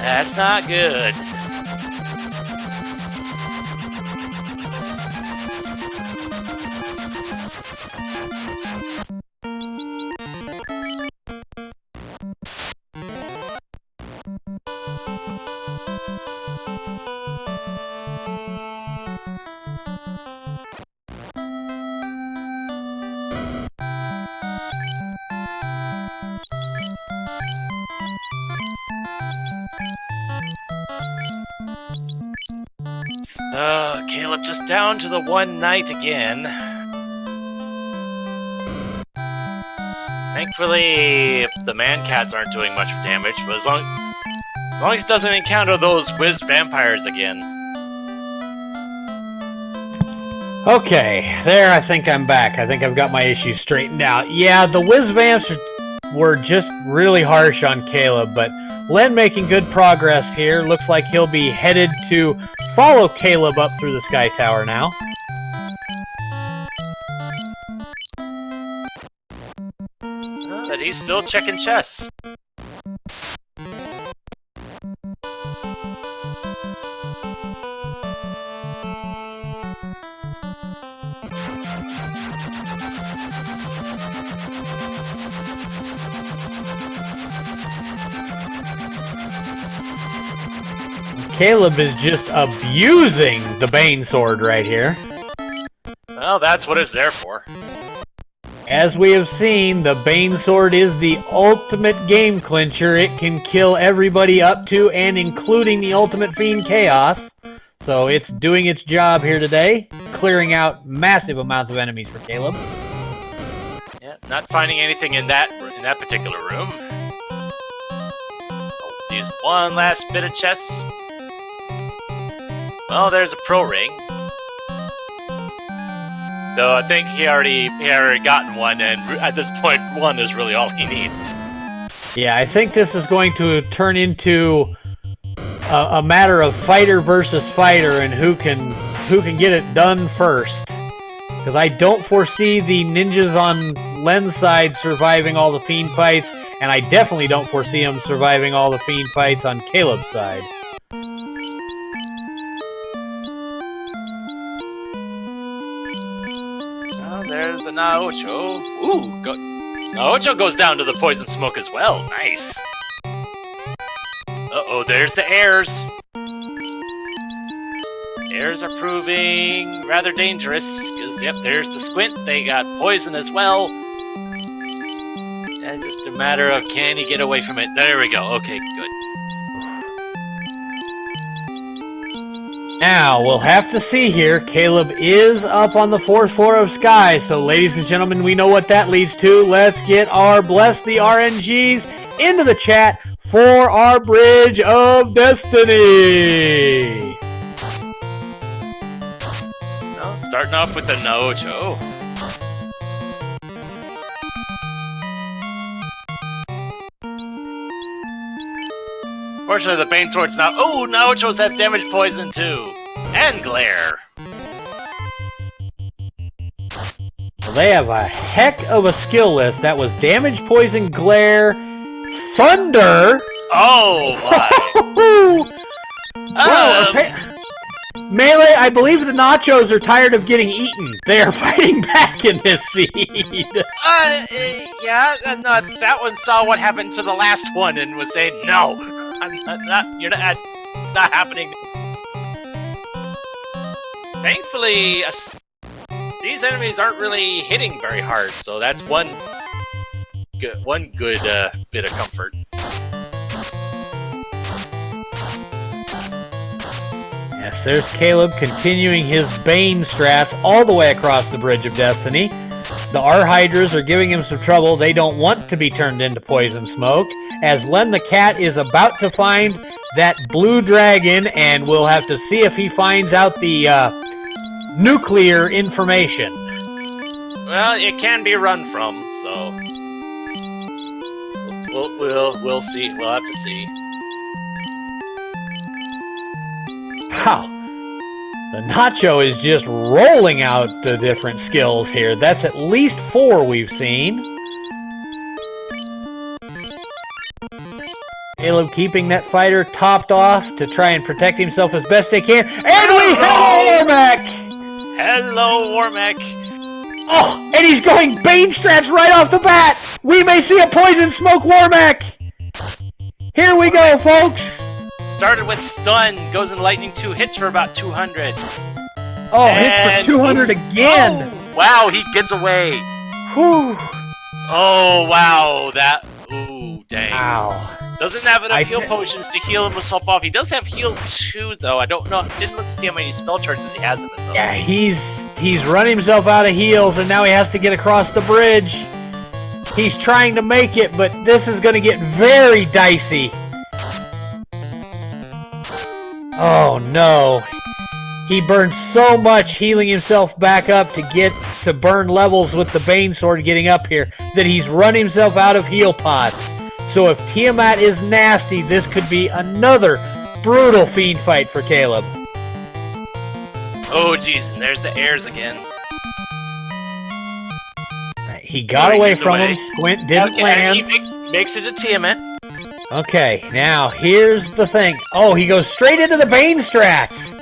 That's not good. Caleb just down to the one knight again. Thankfully, the man-cats aren't doing much damage, but as long as he doesn't encounter those whiz vampires again. Okay, there I think I'm back. I think I've got my issues straightened out. Yeah, the whiz vamps were just really harsh on Caleb, but Len making good progress here. Looks like he'll be headed to follow Caleb up through the Sky Tower now. But he's still checking chests. Caleb is just abusing the Bane Sword right here. Well, that's what it's there for. As we have seen, the Bane Sword is the ultimate game clincher. It can kill everybody up to and including the ultimate Fiend Chaos. So it's doing its job here today, clearing out massive amounts of enemies for Caleb. Yeah, not finding anything in that particular room. Use one last bit of chest. Well, there's a pro ring. Though I think he already gotten one, and at this point, one is really all he needs. Yeah, I think this is going to turn into a matter of fighter versus fighter, and who can get it done first. Because I don't foresee the ninjas on Len's side surviving all the Fiend fights, and I definitely don't foresee them surviving all the Fiend fights on Caleb's side. Oh, there's a Naocho. Ooh, Naocho goes down to the poison smoke as well. Nice. Uh-oh, there's the airs. Airs are proving rather dangerous, because, yep, there's the squint. They got poison as well. And just a matter of, can he get away from it? There we go. Okay, good. Now, we'll have to see here. Caleb is up on the 4th floor of Sky, so ladies and gentlemen, we know what that leads to. Let's get our Bless the RNGs into the chat for our Bridge of Destiny. Well, starting off with the Naocho. Fortunately, the Bane Swords now. Oh, Naochos have damage poison too, and glare. Well, they have a heck of a skill list. That was damage, poison, glare, thunder. Oh my! Melee, I believe the nachos are tired of getting eaten. They are fighting back in this seed. Yeah, and that one saw what happened to the last one and was saying, no, it's not happening. Thankfully, these enemies aren't really hitting very hard, so that's one good bit of comfort. Yes, there's Caleb continuing his Bane strats all the way across the Bridge of Destiny. The R-Hydras are giving him some trouble. They don't want to be turned into poison smoke, as Len the Cat is about to find that blue dragon, and we'll have to see if he finds out the nuclear information. Well, it can be run from, so we'll see. We'll have to see. Wow. The Nacho is just rolling out the different skills here. That's at least 4 we've seen. Caleb keeping that fighter topped off to try and protect himself as best they can. And we have Warmac! Hello, Warmac! Oh, and he's going Bane strats right off the bat! We may see a poison smoke Warmac! Here we go, folks! Started with stun, goes in lightning 2, hits for about 200. Oh, hits for 200 again! Oh, wow, he gets away! Whew! Oh, wow, ooh, dang. Ow. Doesn't have enough heal potions to heal himself off. He does have heal 2, though. I don't know, didn't look to see how many spell charges he has of it, though. Yeah, he's run himself out of heals, and now he has to get across the bridge. He's trying to make it, but this is going to get very dicey. Oh no. He burned so much healing himself back up to get to burn levels with the Bane Sword getting up here that he's run himself out of heal pots. So if Tiamat is nasty, this could be another brutal Fiend fight for Caleb. Oh jeez, and there's the airs again. He got away from him. Squint didn't land. He makes it to Tiamat. Okay, now here's the thing. Oh, he goes straight into the Bane strats.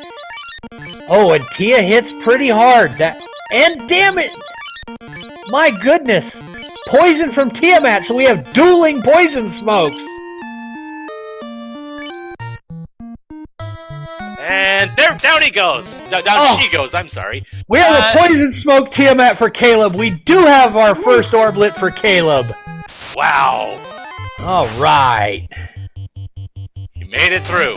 Oh, and Tia hits pretty hard. And damn it! My goodness! Poison from Tiamat, so we have dueling poison smokes. And down he goes. She goes, I'm sorry. We have a poison smoke Tiamat for Caleb. We do have our first orblet for Caleb. Wow. All right. You made it through.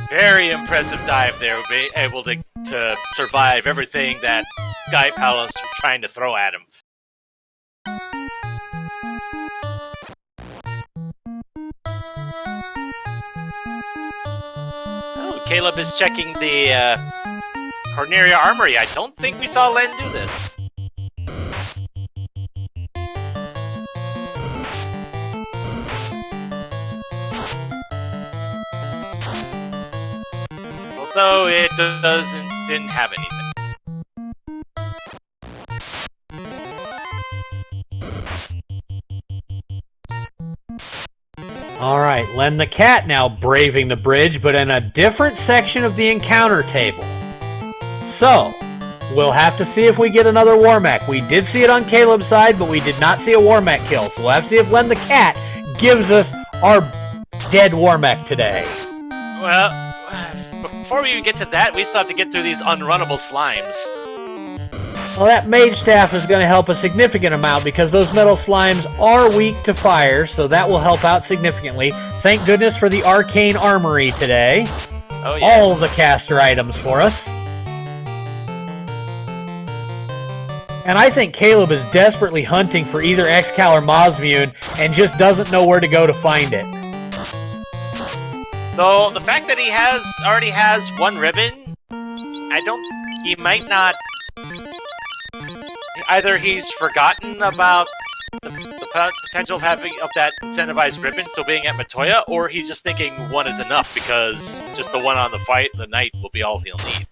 Very impressive dive there, be able to survive everything that Sky Palace were trying to throw at him. Oh, Caleb is checking the Corneria Armory. I don't think we saw Len do this. Although it didn't have anything. Alright, Len the Cat now braving the bridge, but in a different section of the encounter table. So, we'll have to see if we get another Warmech. We did see it on Caleb's side, but we did not see a Warmech kill. So we'll have to see if Len the Cat gives us our dead Warmech today. Well, before we even get to that, we still have to get through these unrunnable slimes. Well, that Mage Staff is going to help a significant amount because those metal slimes are weak to fire, so that will help out significantly. Thank goodness for the Arcane Armory today. Oh, yes. All the caster items for us. And I think Caleb is desperately hunting for either Excal or Mosmune and just doesn't know where to go to find it. Though, the fact that he already has one ribbon, he might not... Either he's forgotten about the potential of having that incentivized ribbon still being at Matoya, or he's just thinking one is enough because just the one on the knight will be all he'll need.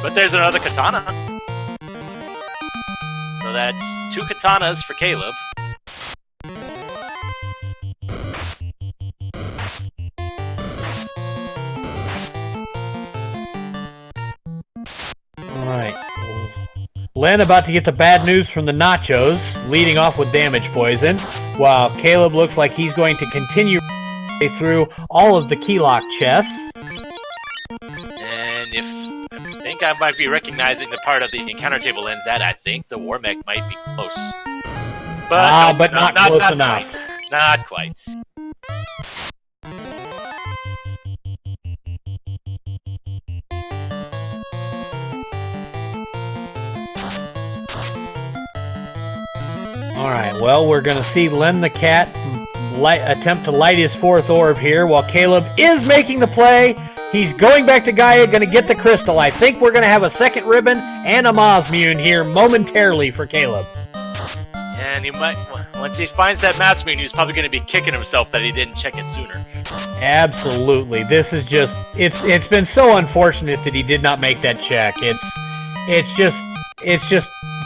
But there's another katana. So that's 2 katanas for Caleb. Alright. Len about to get the bad news from the Nachos, leading off with damage poison, while Caleb looks like he's going to continue through all of the keylock chests. And I think I might be recognizing the part of the encounter table Len's at. I think the Warmech might be close. But not close enough. Quite. Not quite. Alright, well, we're going to see Len the Cat attempt to light his 4th orb here, while Caleb is making the play. He's going back to Gaia, going to get the crystal. I think we're going to have a 2nd ribbon and a Mosmune here momentarily for Caleb. And he might, once he finds that Mosmune, he's probably going to be kicking himself that he didn't check it sooner. Absolutely. This is just, it's been so unfortunate that he did not make that check. It's just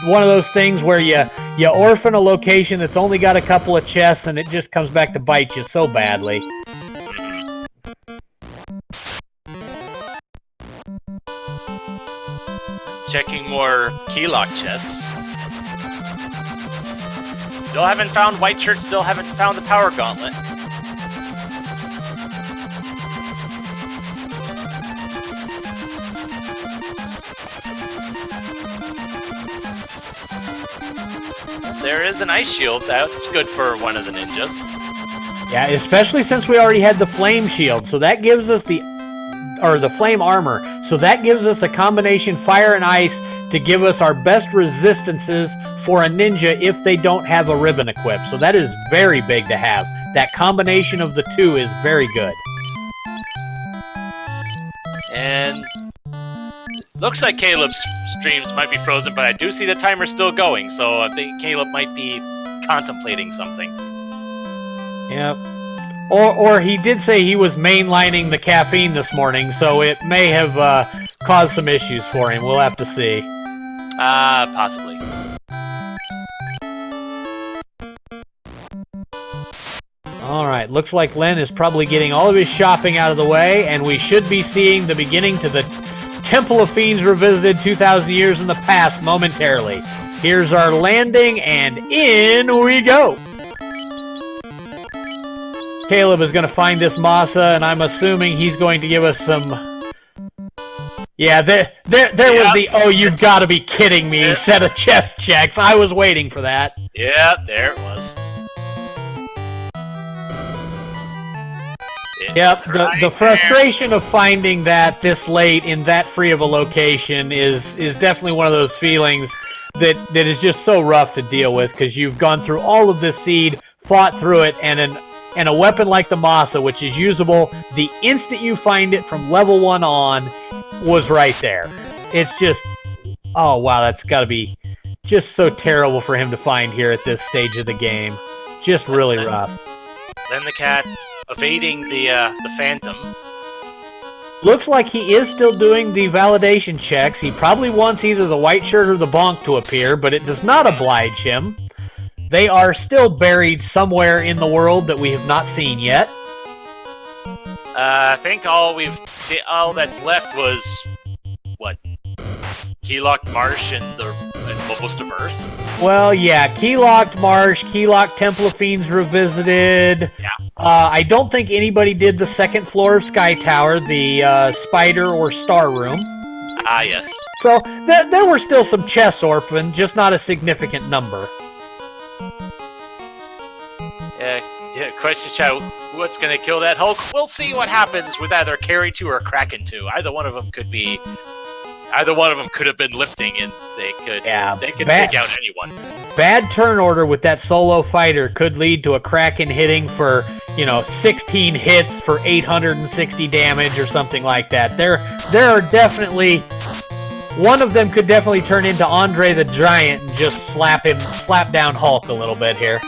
one of those things where you orphan a location that's only got a couple of chests and it just comes back to bite you so badly. Checking more keylock chests. Still haven't found White Shirt, still haven't found the Power Gauntlet. There is an Ice Shield. That's good for one of the ninjas. Yeah, especially since we already had the Flame Shield. So that gives us the Flame Armor. So that gives us a combination fire and ice to give us our best resistances for a ninja if they don't have a ribbon equipped. So that is very big to have. That combination of the two is very good. And looks like Caleb's streams might be frozen, but I do see the timer still going, so I think Caleb might be contemplating something. Yep. Or he did say he was mainlining the caffeine this morning, so it may have caused some issues for him. We'll have to see. Possibly. Alright, looks like Len is probably getting all of his shopping out of the way, and we should be seeing the beginning to the Temple of Fiends Revisited 2,000 years in the past momentarily. Here's our landing, and in we go! Caleb is going to find this Masa, and I'm assuming he's going to give us some... Yeah, there was the, oh, you've got to be kidding me, set of chest checks. I was waiting for that. Yeah, there it was. Yep, Right the frustration of finding that this late in that free of a location is definitely one of those feelings that is just so rough to deal with, because you've gone through all of this seed, fought through it, and a weapon like the Masa, which is usable the instant you find it from level 1 on, was right there. It's just, oh wow, that's got to be just so terrible for him to find here at this stage of the game. Just really rough. Then the cat evading the Phantom. Looks like he is still doing the validation checks. He probably wants either the white shirt or the bonk to appear, but it does not oblige him. They are still buried somewhere in the world that we have not seen yet. I think all that's left was what? Keylocked Marsh and most of Earth. Well, yeah, Keylocked Marsh, Keylocked Temple of Fiends Revisited. Yeah. I don't think anybody did the second floor of Sky Tower, the Spider or Star Room. Ah, yes. So there were still some chests orphaned, just not a significant number. Yeah, question shout, what's going to kill that Hulk? We'll see what happens with either Carry 2 or Kraken 2. Either one of them could have been lifting, and they could take out anyone. Bad turn order with that solo fighter could lead to a Kraken hitting for, 16 hits for 860 damage or something like that. There are definitely, one of them could definitely turn into Andre the Giant and just slap down Hulk a little bit here.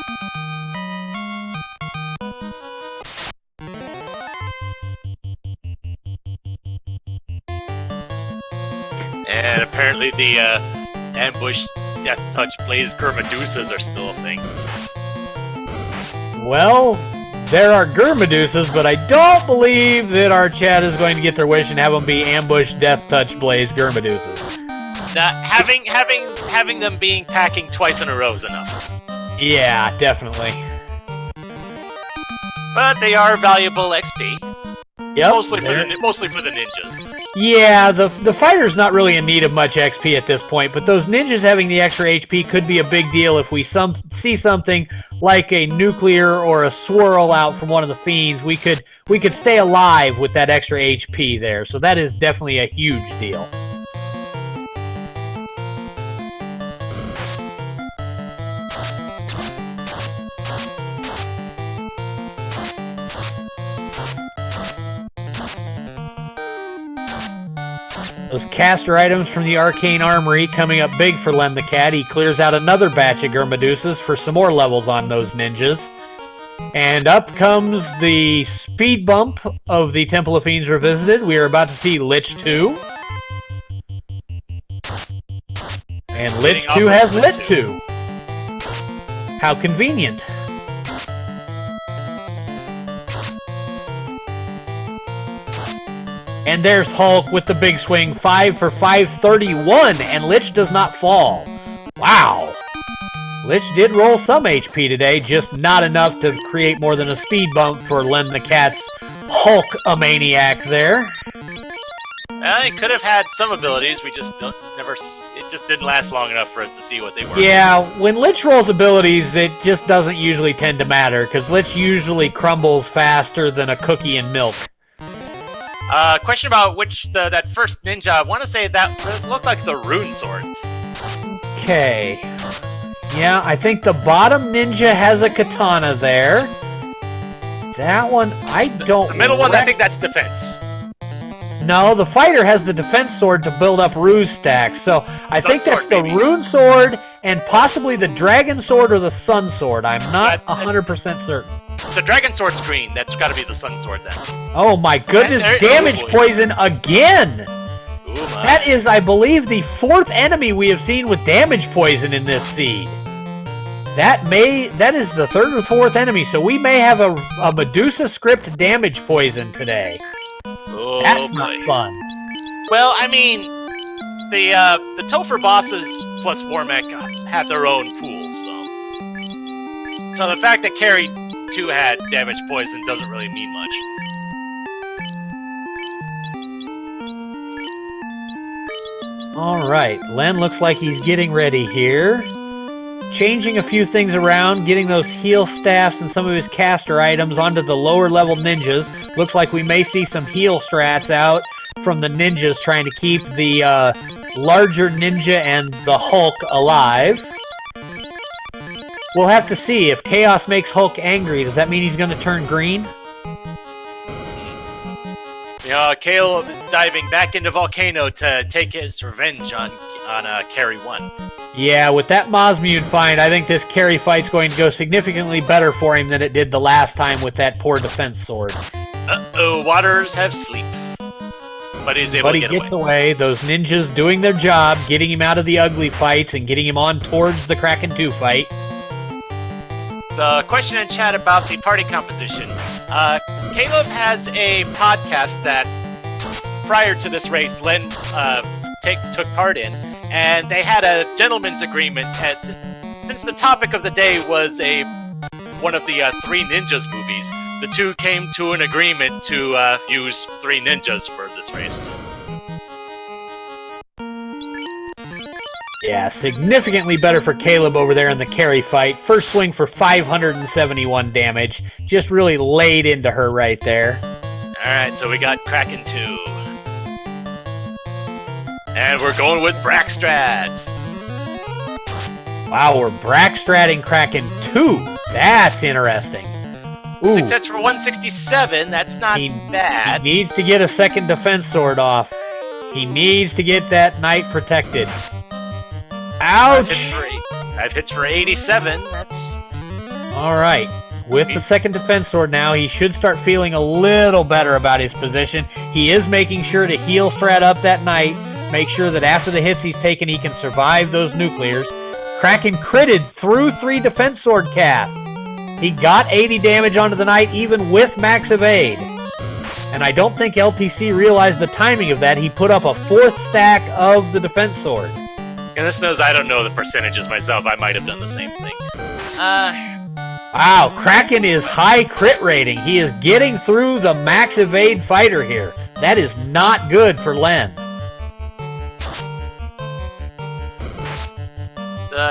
And apparently the ambush Death Touch Blaze Gurmedusas are still a thing. Well, there are Gurmedusas, but I don't believe that our chat is going to get their wish and have them be ambush Death Touch Blaze Gurmedusas. Having them packing twice in a row is enough. Yeah, definitely. But they are valuable XP. Yep. Mostly for the ninjas. Yeah, the fighter's not really in need of much XP at this point, but those ninjas having the extra HP could be a big deal if we see something like a nuclear or a swirl out from one of the fiends. We could stay alive with that extra HP there, so that is definitely a huge deal. Those caster items from the Arcane Armory coming up big for Len the Cat. He clears out another batch of Gurmedusas for some more levels on those ninjas. And up comes the speed bump of the Temple of Fiends Revisited. We are about to see Lich 2. And Lich 2 has Lit 2. How convenient. And there's Hulk with the big swing, 5 for 531, and Lich does not fall. Wow. Lich did roll some HP today, just not enough to create more than a speed bump for Len the Cat's Hulk-a-maniac there. They could have had some abilities, it just didn't last long enough for us to see what they were. Yeah, when Lich rolls abilities, it just doesn't usually tend to matter, because Lich usually crumbles faster than a cookie in milk. Question about that first ninja. I want to say that looked like the rune sword. Okay. Yeah, I think the bottom ninja has a katana there. That one, I don't... The middle one, I think that's defense. No, the fighter has the defense sword to build up ruse stacks. So I think that's the rune sword and possibly the dragon sword or the sun sword. I'm not 100% certain. The dragon sword's green. That's got to be the sun sword then. Oh my goodness, damage poison again! Ooh, that is, I believe, the 4th enemy we have seen with damage poison in this seed. That is the 3rd or 4th enemy, so we may have a Medusa script damage poison today. Oh, that's not fun. Well, I mean, the Topher bosses plus Warmech have their own pools, so the fact that Carry 2 had damage poison doesn't really mean much. Alright, Len looks like he's getting ready here. changing a few things around, getting those heal staffs and some of his caster items onto the lower level ninjas. Looks like we may see some heal strats out from the ninjas trying to keep the larger ninja and the Hulk alive. We'll have to see. If Chaos makes Hulk angry, does that mean he's going to turn green? Caleb is diving back into Volcano to take his revenge on Carry 1. Yeah, with that Mosmune find, I think this carry fight's going to go significantly better for him than it did the last time with that poor defense sword. Uh-oh, Waters have sleep. But he's able to get away. But he gets away. Those ninjas doing their job, getting him out of the ugly fights and getting him on towards the Kraken 2 fight. So, a question in chat about the party composition. Caleb has a podcast that, prior to this race, Len took part in, and they had a gentleman's agreement. Since the topic of the day was one of the Three Ninjas movies, the two came to an agreement to use Three Ninjas for this race. Yeah, significantly better for Caleb over there in the carry fight. First swing for 571 damage. Just really laid into her right there. Alright, so we got Kraken 2. And we're going with Brackstrats. Wow, we're Brackstratting Kraken 2. That's interesting. Ooh. Success for 167, that's not bad. He needs to get a second defense sword off. He needs to get that knight protected. Ouch! 5 hits for 87, that's... Alright. With the second defense sword now, he should start feeling a little better about his position. He is making sure to heal strat up that knight, make sure that after the hits he's taken, he can survive those nuclears. Kraken critted through 3 defense sword casts. He got 80 damage onto the knight even with max evade. And I don't think LTC realized the timing of that. He put up a 4th stack of the defense sword. Goodness knows I don't know the percentages myself. I might have done the same thing. Wow, Kraken is high crit rating. He is getting through the max evade fighter here. That is not good for Len.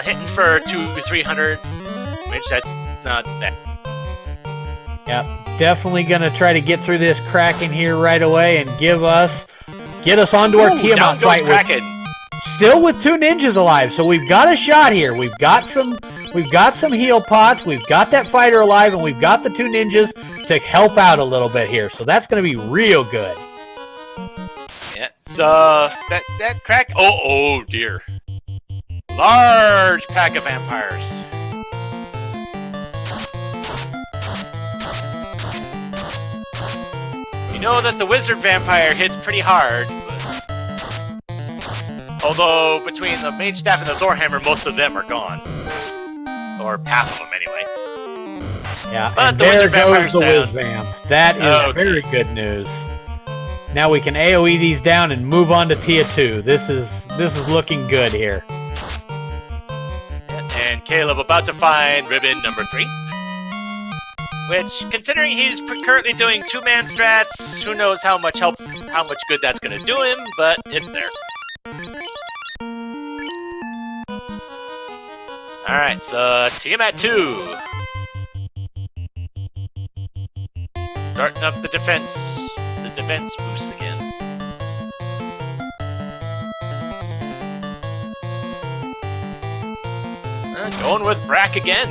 Hitting for 200-300, which that's not bad. Yep, definitely going to try to get through this Kraken here right away and get us onto our Tiamat fight. Still with 2 ninjas alive, so we've got a shot here. We've got some heal pots, we've got that fighter alive, and we've got the 2 ninjas to help out a little bit here. So that's going to be real good. Yeah, so that crack. Oh dear. Large pack of vampires. You know that the wizard vampire hits pretty hard. Although, between the mage staff and the Thorhammer, most of them are gone. Or half of them, anyway. Yeah, but and the there wizard goes the down. Wiz Vamp. That is very good news. Now we can AoE these down and move on to Tier 2. This is looking good here. And Caleb about to find ribbon number 3. Which, considering he's currently doing 2-man strats, who knows how much good that's going to do him, but it's there. Alright, so Tiamat 2. Starting up the defense boost again. Going with Brack again.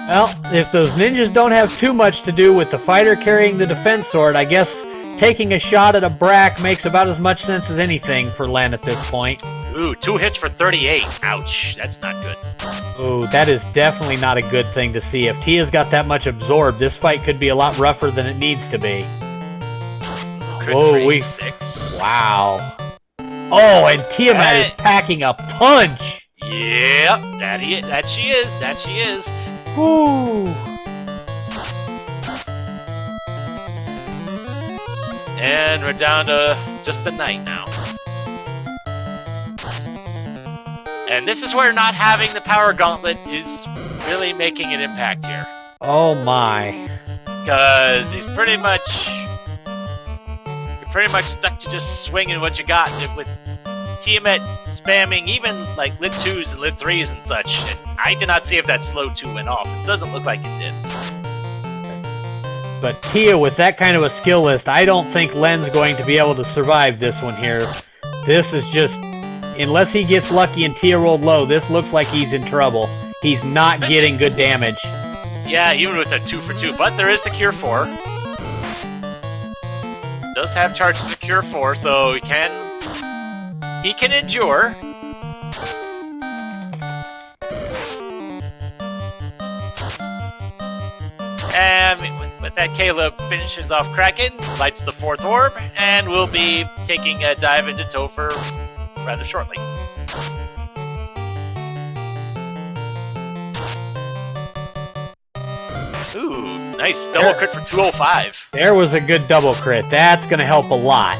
Well, if those ninjas don't have too much to do with the fighter carrying the defense sword, I guess taking a shot at a Brack makes about as much sense as anything for Len at this point. Ooh, 2 hits for 38. Ouch, that's not good. Ooh, that is definitely not a good thing to see. If Tia's got that much absorbed, this fight could be a lot rougher than it needs to be. Whoa, 6. Wow. Oh, and Tiamat is packing a punch! Yep, that she is. Woo! And we're down to just the knight now. And this is where not having the power gauntlet is really making an impact here. Oh my. Because you're pretty much stuck to just swinging what you got with Tiamat spamming even like lit 2s and lit 3s and such. I did not see if that slow 2 went off. It doesn't look like it did. But Tia, with that kind of a skill list, I don't think Len's going to be able to survive this one here. This is just, unless he gets lucky and Tia rolled low, this looks like he's in trouble. He's not getting good damage. Yeah, even with a 2 for 2, but there is the Cure 4. Does have charges of Cure 4, so he can endure. And with that, Caleb finishes off Kraken, lights the 4th orb, and we'll be taking a dive into Topher rather shortly. Ooh, nice double crit for 205. There was a good double crit. That's going to help a lot.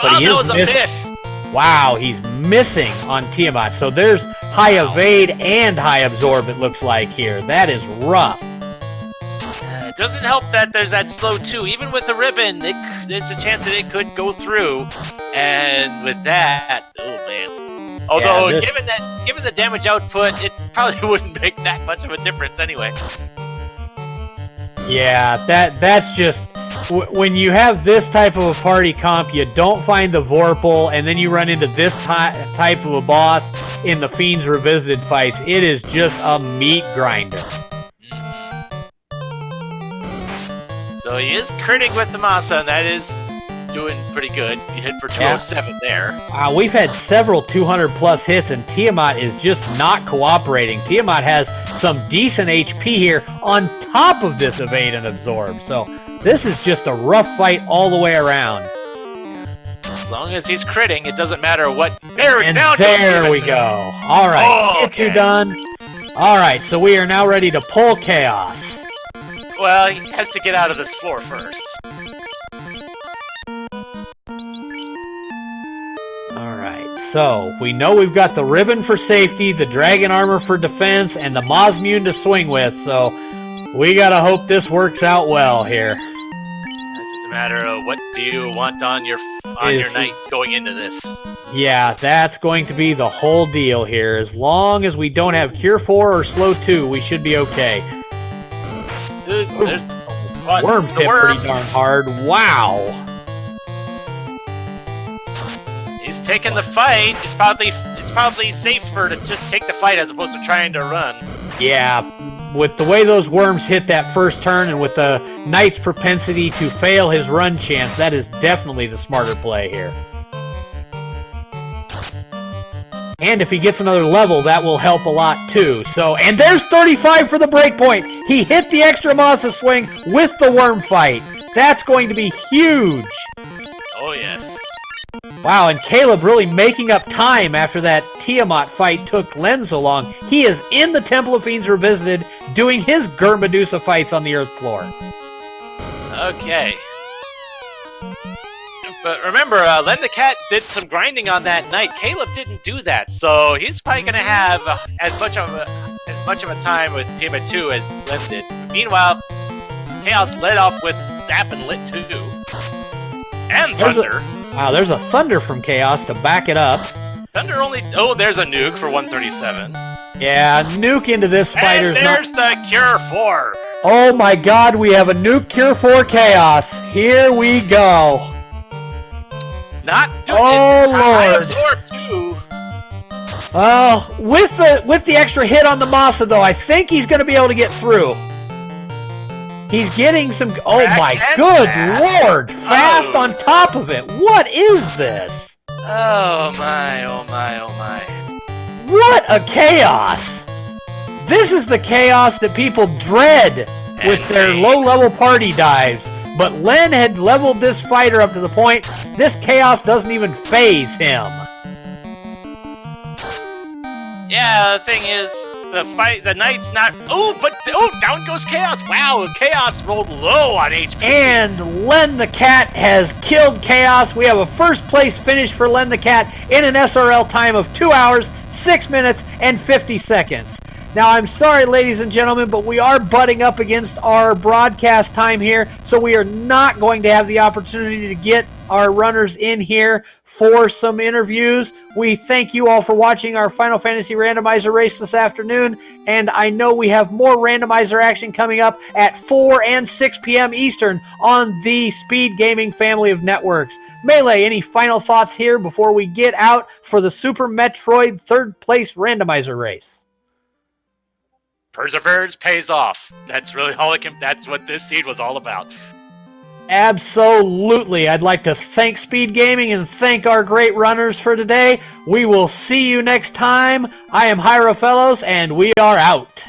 But that was a miss. Wow, he's missing on Tiamat. So there's high evade and high absorb, it looks like here. That is rough. It doesn't help that there's that slow 2. Even with the ribbon, there's a chance that it could go through. And with that, oh man. Although, Yeah, given the damage output, it probably wouldn't make that much of a difference anyway. Yeah, that's just... when you have this type of a party comp, you don't find the Vorpal, and then you run into this type of a boss in the Fiend's Revisited fights. It is just a meat grinder. So he is critting with the Masa, and that is doing pretty good. You hit for 207 there. We've had several 200-plus hits, and Tiamat is just not cooperating. Tiamat has some decent HP here on top of this evade and absorb. So this is just a rough fight all the way around. As long as he's critting, it doesn't matter what. There we go. All right, get you done. All right, so we are now ready to pull Chaos. Well, he has to get out of this floor first. So, we know we've got the ribbon for safety, the dragon armor for defense, and the Mosmune to swing with, so we gotta hope this works out well here. This is a matter of what do you want on your night going into this. Yeah, that's going to be the whole deal here. As long as we don't have Cure 4 or Slow 2, we should be okay. There's worms hit pretty darn hard. Wow. He's taking the fight. It's probably safer to just take the fight as opposed to trying to run. Yeah, with the way those worms hit that first turn and with the Knight's propensity to fail his run chance, that is definitely the smarter play here. And if he gets another level, that will help a lot too. So, and there's 35 for the breakpoint. He hit the extra Masa swing with the worm fight. That's going to be huge. Oh yes. Wow, and Caleb really making up time after that Tiamat fight took Len so long. He is in the Temple of Fiends Revisited, doing his Medusa fights on the Earth floor. Okay. But remember, Len the Cat did some grinding on that night. Caleb didn't do that, so he's probably going to have as much of a time with Tiamat 2 as Len did. Meanwhile, Chaos led off with Zap and Lit 2. And Thunder. Wow, there's a Thunder from Chaos to back it up. Thunder only... Oh, there's a nuke for 137. Yeah, nuke into this fighter's and there's the Cure 4. Oh my god, we have a nuke Cure 4 Chaos. Here we go. Not doing Lord. Absorb too. Oh, with the extra hit on the Masa though, I think he's going to be able to get through. He's getting some... Oh my good lord! Fast on top of it! What is this? Oh my, oh my, oh my. What a chaos! This is the chaos that people dread with their low-level party dives. But Len had leveled this fighter up to the point this chaos doesn't even phase him. Yeah, the thing is, the Knight's not... down goes Chaos! Wow, Chaos rolled low on HP! And Len the Cat has killed Chaos. We have a first place finish for Len the Cat in an SRL time of 2 hours, 6 minutes, and 50 seconds. Now, I'm sorry, ladies and gentlemen, but we are butting up against our broadcast time here, so we are not going to have the opportunity to get our runners in here for some interviews. We thank you all for watching our Final Fantasy Randomizer race this afternoon, and I know we have more randomizer action coming up at 4 and 6 p.m. Eastern on the Speed Gaming family of networks. Melee, any final thoughts here before we get out for the Super Metroid third place randomizer race? Perseverance pays off. That's really all it can. That's what this seed was all about. Absolutely. I'd like to thank Speed Gaming and thank our great runners for today. We will see you next time. I am Hyro Fellows, and we are out.